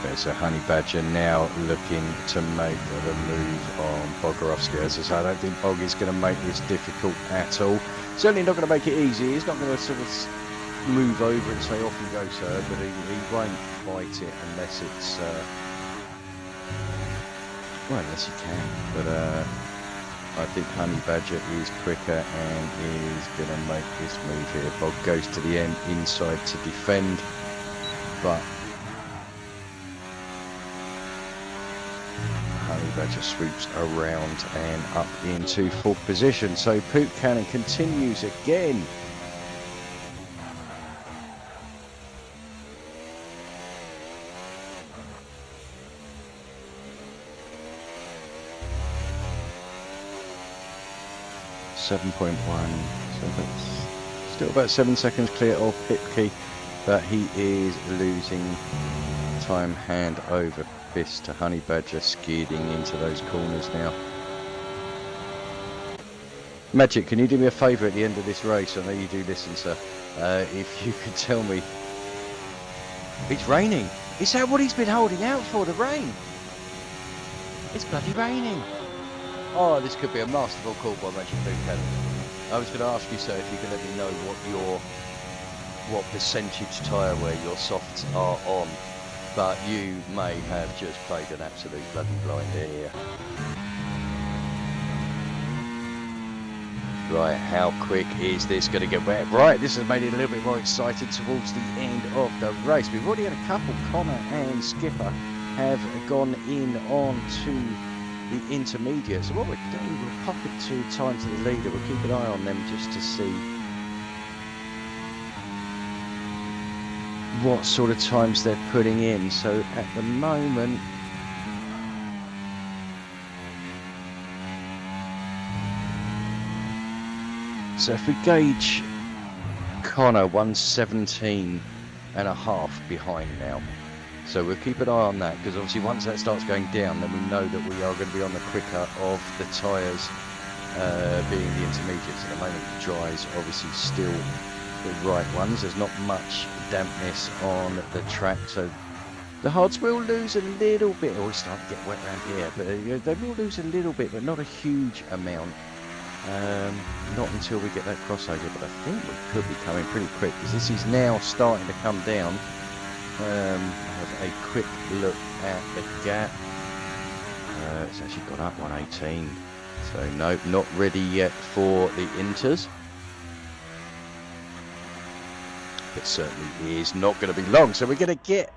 Okay, so Honey Badger now looking to make the move on Bogorovsky. As I say, I don't think Bog is going to make this difficult at all. Certainly not going to make it easy. He's not going to sort of move over and say off you go, sir, but he won't fight it unless it's well, unless he can, but I think Honey Badger is quicker and is going to make this move here. Bog goes to the end inside to defend, but Honey Badger swoops around and up into 4th position. So Poop Cannon continues again. .1, so that's still about 7 seconds clear of Pipkey, but he is losing time hand over fist to Honey Badger, skidding into those corners now. Magic, can you do me a favour at the end of this race? I know you do listen, sir. If you could tell me, it's raining. Is that what he's been holding out for, the rain? It's bloody raining. Oh, this could be a masterful call by Magic Poop Cannon. I was going to ask you, sir, if you can let me know what percentage tyre wear your softs are on. but you may have just played an absolute bloody blinder here. Right, how quick is this going to get wet? Right, this has made it a little bit more exciting towards the end of the race. We've already had a couple. Connor and Skipper have gone in on to the intermediate. So what we're doing, we'll pop it to time to the leader. We'll keep an eye on them just to see what sort of times they're putting in. So at the moment, so if we gauge Connor 117.5 behind now. So we'll keep an eye on that, because obviously once that starts going down, then we know that we are going to be on the quicker of the tyres, being the intermediates. At the moment, the dries obviously still the right ones. There's not much dampness on the track, so the hards will lose a little bit. Oh, it's starting to get wet around here, but they will lose a little bit, but not a huge amount. Not until we get that crossover, but I think we could be coming pretty quick, because this is now starting to come down. Have a quick look at the gap. It's actually gone up 118, so no, not ready yet for the inters. It certainly is not going to be long, so we're going to get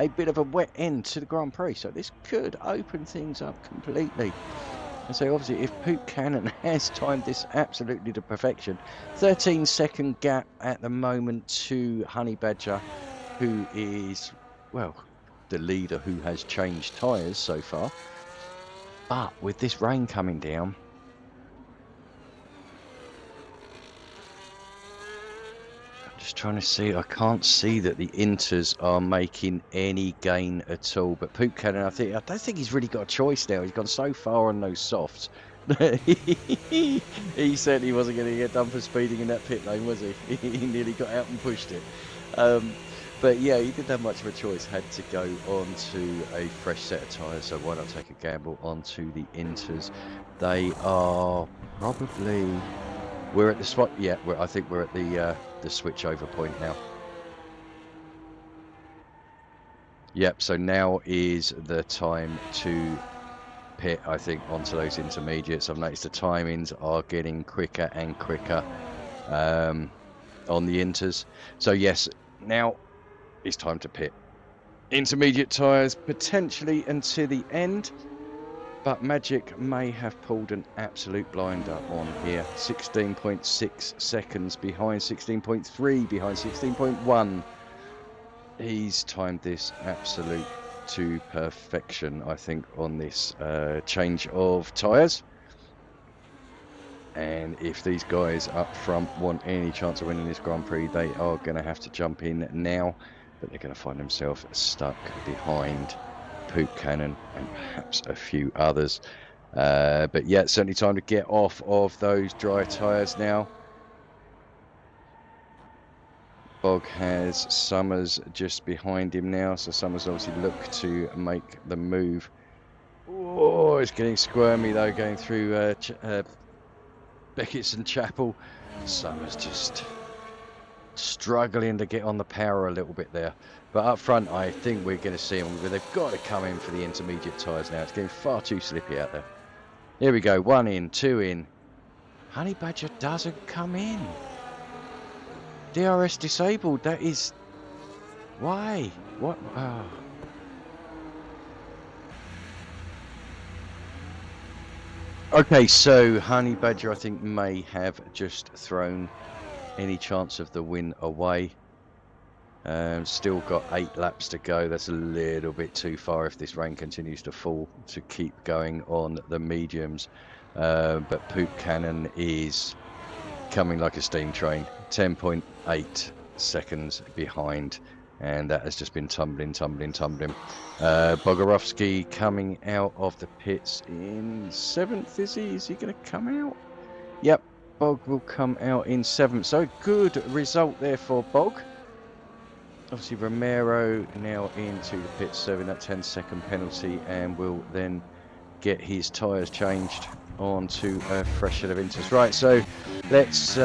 a bit of a wet end to the Grand Prix, so this could open things up completely. And so obviously if Poop Cannon has timed this absolutely to perfection, 13-second gap at the moment to Honey Badger, who is, well, the leader who has changed tyres so far. But with this rain coming down, I'm just trying to see, I can't see that the inters are making any gain at all. But Poop Cannon, I don't think he's really got a choice now. He's gone so far on those softs. He certainly wasn't going to get done for speeding in that pit lane, was he? He nearly got out and pushed it. But yeah, he didn't have much of a choice, had to go on to a fresh set of tyres, so why not take a gamble onto the inters. They are probably, we're at the spot, yeah, I think we're at the switch over point now. Yep, so now is the time to pit, I think, onto those intermediates. I've noticed the timings are getting quicker and quicker on the inters. So yes, now it's time to pit. Intermediate tyres potentially until the end, but Magic may have pulled an absolute blinder on here. 16.6 seconds behind, 16.3 behind, 16.1. He's timed this absolute to perfection, I think, on this change of tyres. And if these guys up front want any chance of winning this Grand Prix, they are going to have to jump in now. But they're going to find themselves stuck behind Poop Cannon and perhaps a few others. But yeah, it's certainly time to get off of those dry tyres now. Bog has Summers just behind him now, so Summers obviously look to make the move. Oh, it's getting squirmy though, going through Beckett's and Chapel. Summers just struggling to get on the power a little bit there, but up front I think we're going to see them. They've got to come in for the intermediate tyres now. It's getting far too slippy out there. Here we go, 1 in, 2 in. Honey Badger doesn't come in. DRS disabled. That is, why? What? Oh. Okay, so Honey Badger I think may have just thrown any chance of the win away. Still got 8 laps to go. That's a little bit too far if this rain continues to fall to keep going on the mediums. But Poop Cannon is coming like a steam train, 10.8 seconds behind, and that has just been tumbling. Bogorovsky coming out of the pits in 7th, is he? Is he going to come out? Yep, Bog will come out in 7th, so good result there for Bog. Obviously Romero now into the pits, serving that 10-second penalty, and will then get his tyres changed onto a fresh set of inters. Right, so let's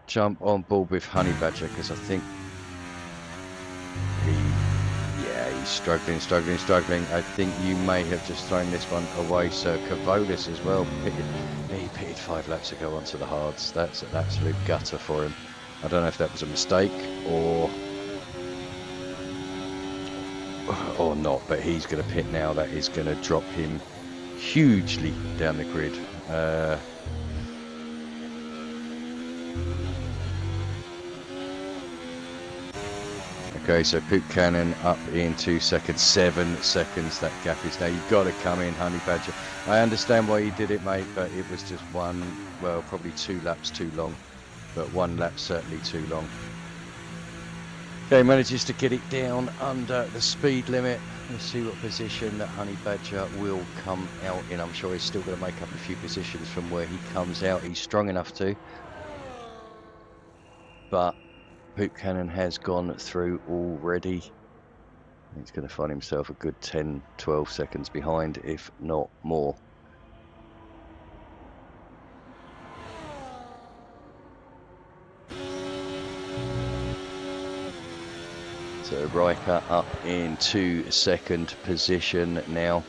jump on board with Honey Badger, because I think he struggling. I think you may have just thrown this one away. So Cavolis as well pitted. He pitted 5 laps ago onto the hards. That's an absolute gutter for him. I don't know if that was a mistake or not, but he's going to pit now. That is going to drop him hugely down the grid. Okay, so Poop Cannon up in 2 seconds, 7 seconds. That gap is now. You've got to come in, Honey Badger. I understand why you did it, mate, but it was just one, well, probably 2 laps too long, but 1 lap certainly too long. Okay, manages to get it down under the speed limit. Let's see what position that Honey Badger will come out in. I'm sure he's still going to make up a few positions from where he comes out. He's strong enough to, but Poop Cannon has gone through already. He's going to find himself a good 10-12 seconds behind, if not more. So Riker up into 2nd position now.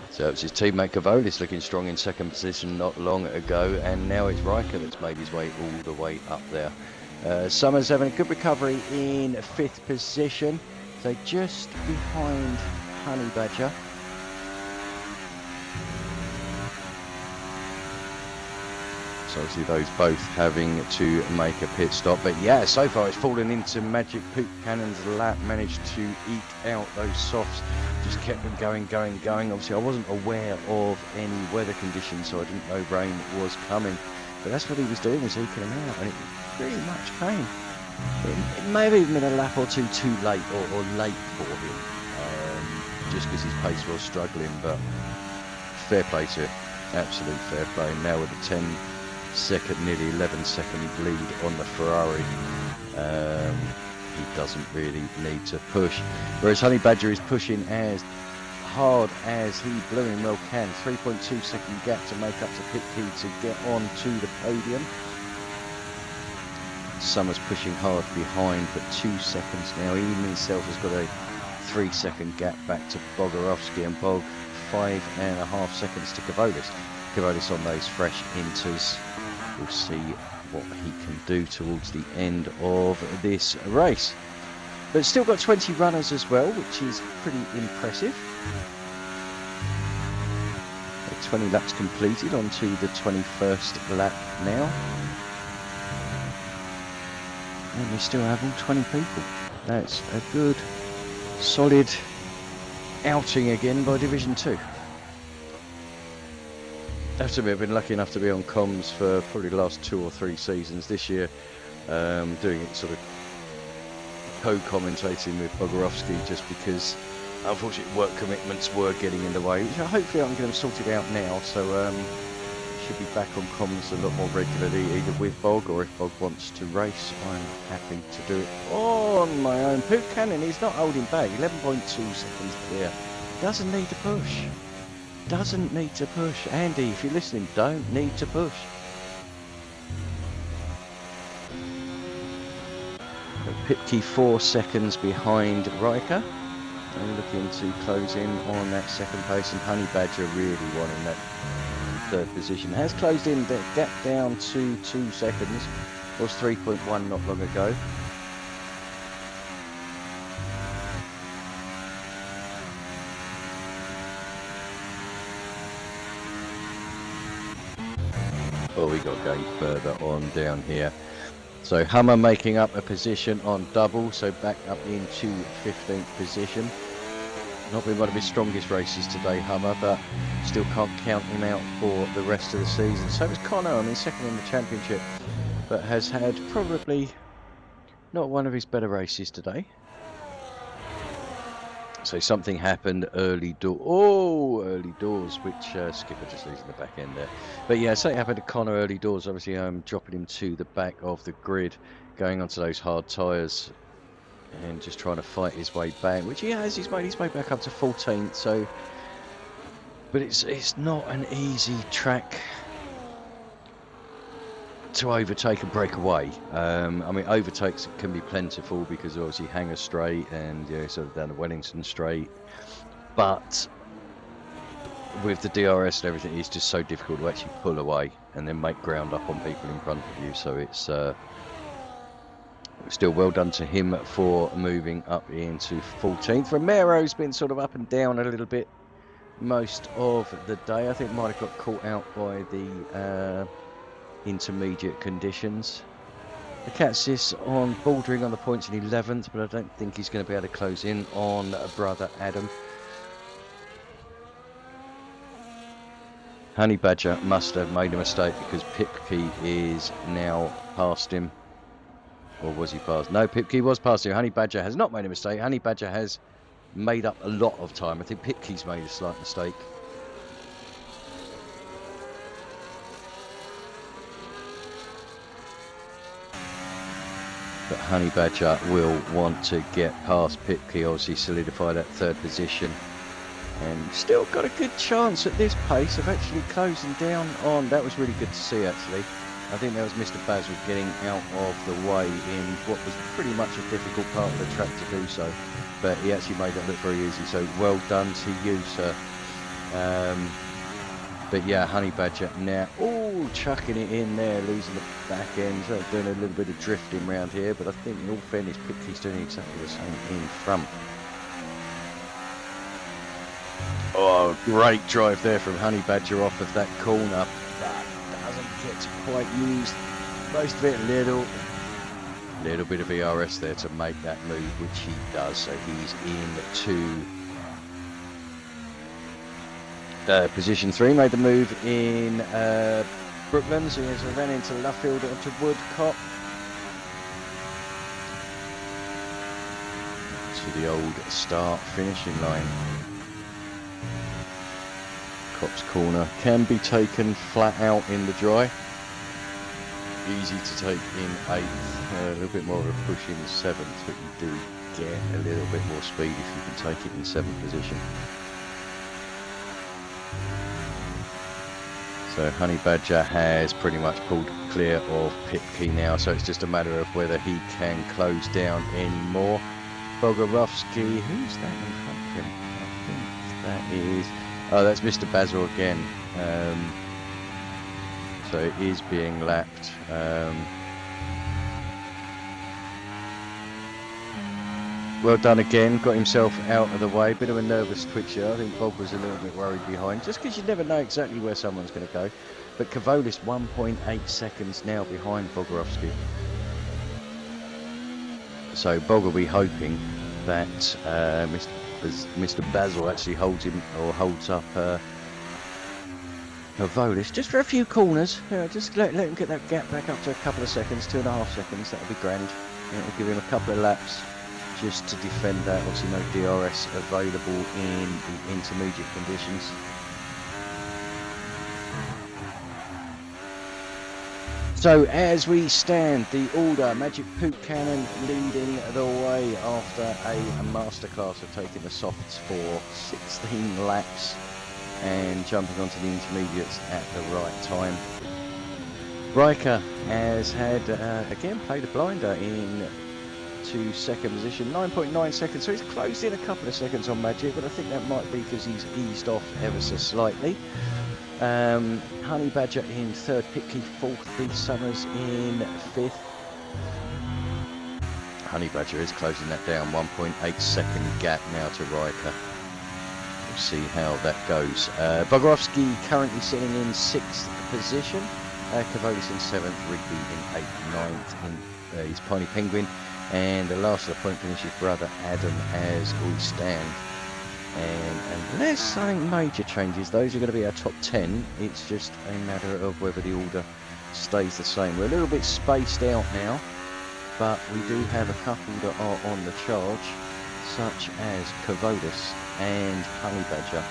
So it's his teammate Cavolis looking strong in 2nd position not long ago, and now it's Riker that's made his way all the way up there. Summers having a good recovery in 5th position, so just behind Honey Badger. So obviously those both having to make a pit stop, but yeah, so far it's fallen into Magic Poop Cannon's lap, managed to eke out those softs, just kept them going. Obviously I wasn't aware of any weather conditions, so I didn't know rain was coming, but that's what he was doing, was eking them out, and it pretty much came. It may have even been a lap or two too late, or late for him, just because his pace was struggling, but fair play to it, absolute fair play. Now with a 10-second, nearly 11-second lead on the Ferrari, he doesn't really need to push, whereas Honey Badger is pushing as hard as he blooming well can. 3.2 second gap to make up to pit key to get on to the podium. Summers pushing hard behind, but 2 seconds now. He himself has got a 3-second gap back to Bogorovsky, and Bog 5.5 seconds to Cavolis. Cavolis on those fresh inters. We'll see what he can do towards the end of this race. But still got 20 runners as well, which is pretty impressive. 20 laps completed, onto the 21st lap now. And we still have all 20 people. That's a good, solid outing again by Division 2. I have to admit, I've been lucky enough to be on comms for probably the last 2 or 3 seasons. This year, doing it sort of co-commentating with Bogorovsky, just because unfortunately work commitments were getting in the way. Which hopefully I can get them sorted out now, so should be back on comms a lot more regularly, either with Bog, or if Bog wants to race, I'm happy to do it on my own. Poop Cannon, he's not holding back, 11.2 seconds clear. Doesn't need to push. Doesn't need to push. Andy, if you're listening, don't need to push. Pipke 4 seconds behind Riker, and looking to close in on that 2nd place, and Honey Badger really wanting that 3rd position. Has closed in, the gap down to 2 seconds. Was 3.1 not long ago. Well, we got going further on down here. So Hummer making up a position on double, so back up into 15th position. Not been one of his strongest races today, Hummer, but still can't count him out for the rest of the season. So was Connor, I mean, 2nd in the championship, but has had probably not one of his better races today. So something happened early doors, which Skipper just losing the back end there. But yeah, something happened to Connor early doors, obviously dropping him to the back of the grid, going onto those hard tyres and just trying to fight his way back, which he has. He's made his way back up to 14th, so, but it's not an easy track to overtake and break away. I mean, overtakes can be plentiful because obviously Hanger Straight and sort of down the Wellington Straight, but with the DRS and everything, it's just so difficult to actually pull away and then make ground up on people in front of you. So it's still well done to him for moving up into 14th. Romero's been sort of up and down a little bit most of the day. I think might have got caught out by the intermediate conditions. The Catsis on bordering on the points in 11th, but I don't think he's going to be able to close in on brother Adam. Honey Badger must have made a mistake because Pipkey is now past him. Or was he past? No, Pipkey was past him. Honey Badger has not made a mistake. Honey Badger has made up a lot of time. I think Pipkey's made a slight mistake. But Honey Badger will want to get past Pipkey, obviously solidify that third position. And still got a good chance at this pace of actually closing down on. That was really good to see, actually. I think that was Mr. Basil getting out of the way in what was pretty much a difficult part of the track to do so. But he actually made it look very easy, so well done to you, sir. But yeah, Honey Badger now, chucking it in there, losing the back end, so doing a little bit of drifting around here. But I think in all fairness, Pipkey's doing exactly the same in front. Oh, great drive there from Honey Badger off of that corner, but doesn't get to quite use most of it. Little bit of ERS there to make that move, which he does. So he's into position 3, made the move in Brooklands, so he ran into Luffield onto Woodcock. To the old start finishing line. Cops Corner can be taken flat out in the dry. Easy to take in 8th, a little bit more of a push in 7th, but you do get a little bit more speed if you can take it in 7th position. So Honey Badger has pretty much pulled clear of Pipkey now, so it's just a matter of whether he can close down any more. Bogorovsky, who's that in front of him? I think that is... Oh, that's Mr. Basil again. So it is being lapped. Well done again, got himself out of the way. Bit of a nervous twitch here. I think Bob was a little bit worried behind, just because you never know exactly where someone's going to go. But Kavolis 1.8 seconds now behind Bogorovsky. So Bog will be hoping that Mr. Basil actually holds him, or holds up Kavolis just for a few corners. Just let him get that gap back up to a couple of seconds, 2.5 seconds. That'll be grand. It'll give him a couple of laps just to defend that. Obviously no DRS available in the intermediate conditions. So as we stand, the order, Magic Poop Cannon leading the way after a masterclass of taking the softs for 16 laps and jumping onto the intermediates at the right time. Riker has had, again, played a blinder in to second position, 9.9 seconds, so he's closed in a couple of seconds on Magic, but I think that might be because he's eased off ever so slightly. Honey Badger in 3rd, Pipkey 4th, B Summers in 5th. Honey Badger is closing that down, 1.8 second gap now to Riker. We'll see how that goes. Bogorovsky currently sitting in 6th position. Kavolis in 7th, Rigby in 8th, 9th in his Piney Penguin. And the last of the point finish is brother Adam as we stand. And unless something major changes, those are going to be our top 10. It's just a matter of whether the order stays the same. We're a little bit spaced out now, but we do have a couple that are on the charge, such as Kavolis and Honey Badger.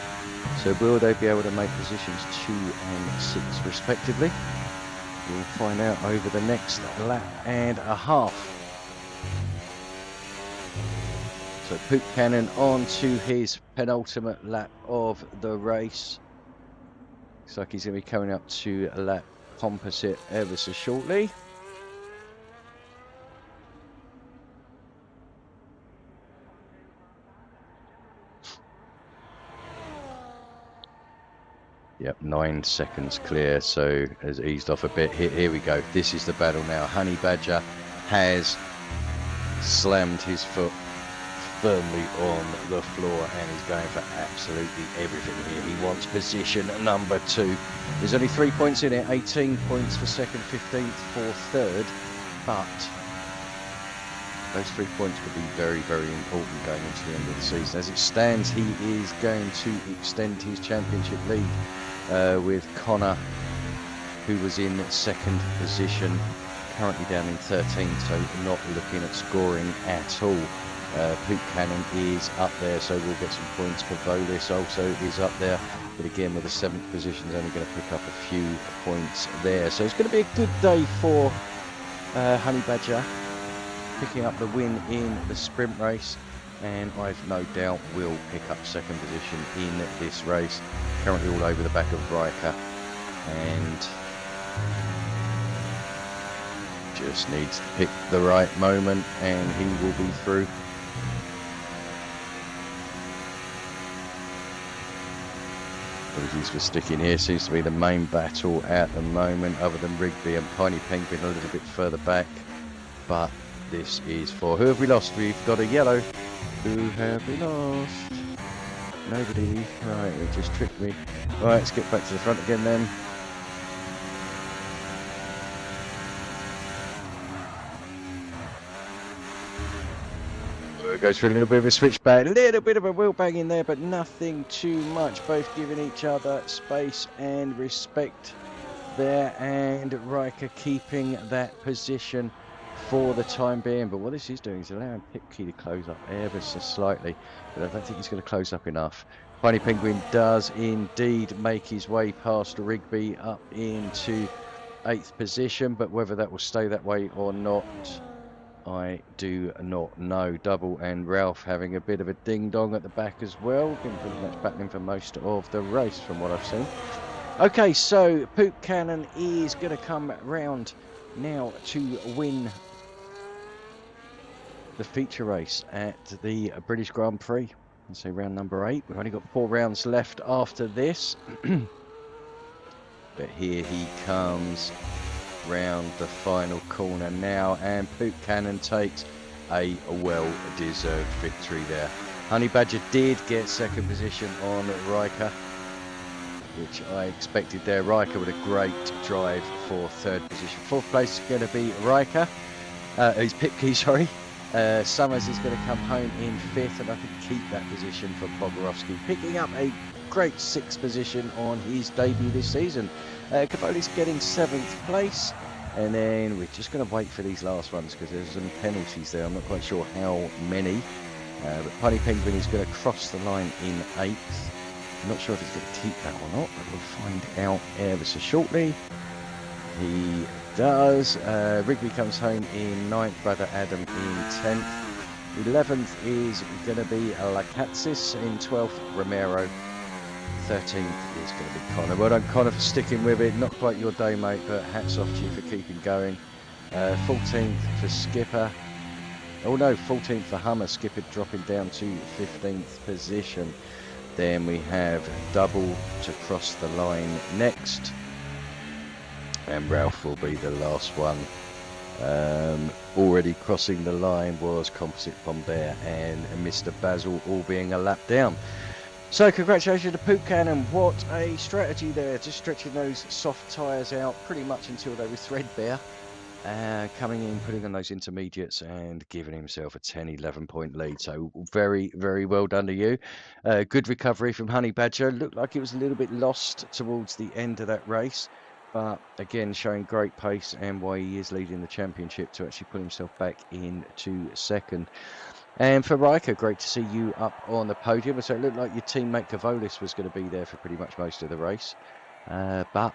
So will they be able to make positions 2 and 6 respectively? We'll find out over the next lap and a half. So Poop Cannon on to his penultimate lap of the race. Looks like he's going to be coming up to lap composite ever so shortly. Yep, 9 seconds clear, so has eased off a bit. Here we go. This is the battle now. Honey Badger has slammed his foot firmly on the floor and he's going for absolutely everything here. He wants position number 2. There's only 3 points in it, 18 points for second, 15th for third, but those 3 points could be very, very important going into the end of the season. As it stands, he is going to extend his championship lead with Connor, who was in second position, currently down in 13th, so not looking at scoring at all. Poop Cannon is up there, so we'll get some points. Cavolis also is up there, but again with the 7th position is only going to pick up a few points there. So it's going to be a good day for Honey Badger, picking up the win in the sprint race, and I've no doubt will pick up second position in this race. Currently all over the back of Riker, and just needs to pick the right moment and he will be through. Apologies for sticking here, seems to be the main battle at the moment, other than Rigby and Piney Penguin a little bit further back. But this is for, who have we lost? We've got a yellow. Who have we lost? Nobody. Right, it just tricked me. Right, let's get back to the front again then. Goes for a little bit of a switchback, a little bit of a wheel bang in there, but nothing too much. Both giving each other space and respect there, and Riker keeping that position for the time being. But what this is doing is allowing Pipkey to close up ever so slightly, but I don't think he's going to close up enough. Piney Penguin does indeed make his way past Rigby up into 8th position, but whether that will stay that way or not, I do not know. Double and Ralph having a bit of a ding-dong at the back as well. Been pretty much battling for most of the race from what I've seen. Okay, so Poop Cannon is going to come round now to win the feature race at the British Grand Prix. Let's say round number 8. We've only got 4 rounds left after this. But here he comes round the final corner now, and Poop Cannon takes a well-deserved victory there. Honey Badger did get second position on Riker, which I expected there. Riker with a great drive for 3rd position. 4th place is going to be Riker. He's Pipkey, sorry. Summers is going to come home in 5th, and I think keep that position for Bogorovsky, picking up a great 6th position on his debut this season. Cavolis getting 7th place, and then we're just going to wait for these last ones because there's some penalties there. I'm not quite sure how many, but Piney Penguin is going to cross the line in 8th. I'm not sure if he's going to keep that or not, but we'll find out ever so shortly. He does. Rigby comes home in 9th, Brother Adam in 10th. 11th is going to be Lakatsis, in 12th Romero. 13th is going to be Connor. Well done, Connor, for sticking with it. Not quite your day, mate, but hats off to you for keeping going. 14th for Skipper. Oh no, 14th for Hummer. Skipper dropping down to 15th position. Then we have Double to cross the line next, and Ralph will be the last one. Already crossing the line was Composite Bombay and Mr. Basil, all being a lap down. So congratulations to Poop Cannon. What a strategy there, just stretching those soft tyres out pretty much until they were threadbare. Coming in, putting on those intermediates and giving himself a 10-11 point lead. So very, very well done to you. Good recovery from Honey Badger. Looked like it was a little bit lost towards the end of that race, but again showing great pace and why he is leading the championship to actually put himself back into 2nd. And for Riker, great to see you up on the podium. So it looked like your teammate Cavolis was going to be there for pretty much most of the race, but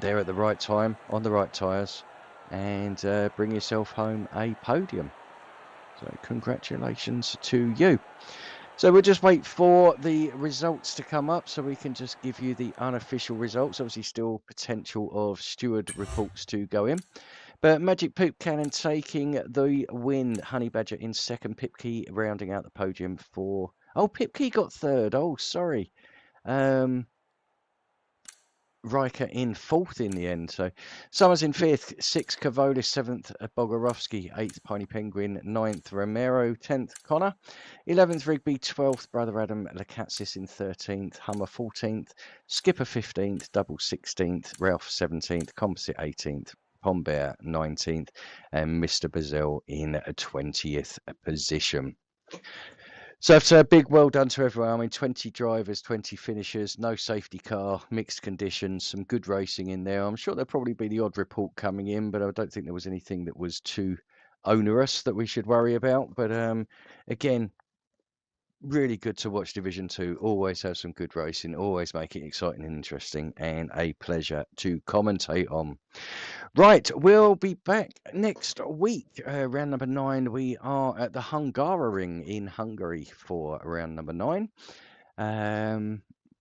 there at the right time, on the right tyres, and bring yourself home a podium. So congratulations to you. So we'll just wait for the results to come up so we can just give you the unofficial results. Obviously, still potential of steward reports to go in. But Magic Poop Cannon taking the win. Honey Badger in second. Pipkey rounding out the podium for... Oh, Pipkey got third. Oh, sorry. Riker in fourth in the end. So Summers in fifth, sixth Cavolis, seventh Bogorovsky, eighth Piney Penguin, ninth Romero, 10th Connor, 11th Rigby, 12th Brother Adam Lacatsis in 13th, Hummer 14th, Skipper 15th, Double 16th, Ralph 17th, Composite 18th, Pombear 19th, and Mr. Bazell in a 20th position. So it's a big well done to everyone. I mean, 20 drivers, 20 finishers, no safety car, mixed conditions, some good racing in there. I'm sure there'll probably be the odd report coming in, but I don't think there was anything that was too onerous that we should worry about. But again, really good to watch Division 2. Always have some good racing, always make it exciting and interesting, and a pleasure to commentate on. Right, we'll be back next week. Round number 9, we are at the Hungaroring in Hungary for round number 9.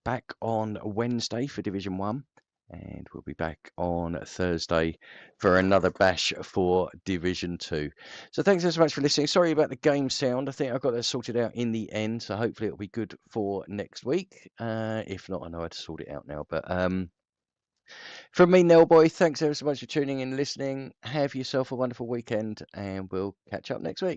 Back on Wednesday for Division 1, and we'll be back on Thursday for another bash for Division 2. So thanks so much for listening. Sorry about the game sound. I think I got that sorted out in the end, so hopefully it'll be good for next week. If not, I know how to sort it out now, but from me, Nell Boy, thanks ever so much for tuning in and listening. Have yourself a wonderful weekend, and we'll catch up next week.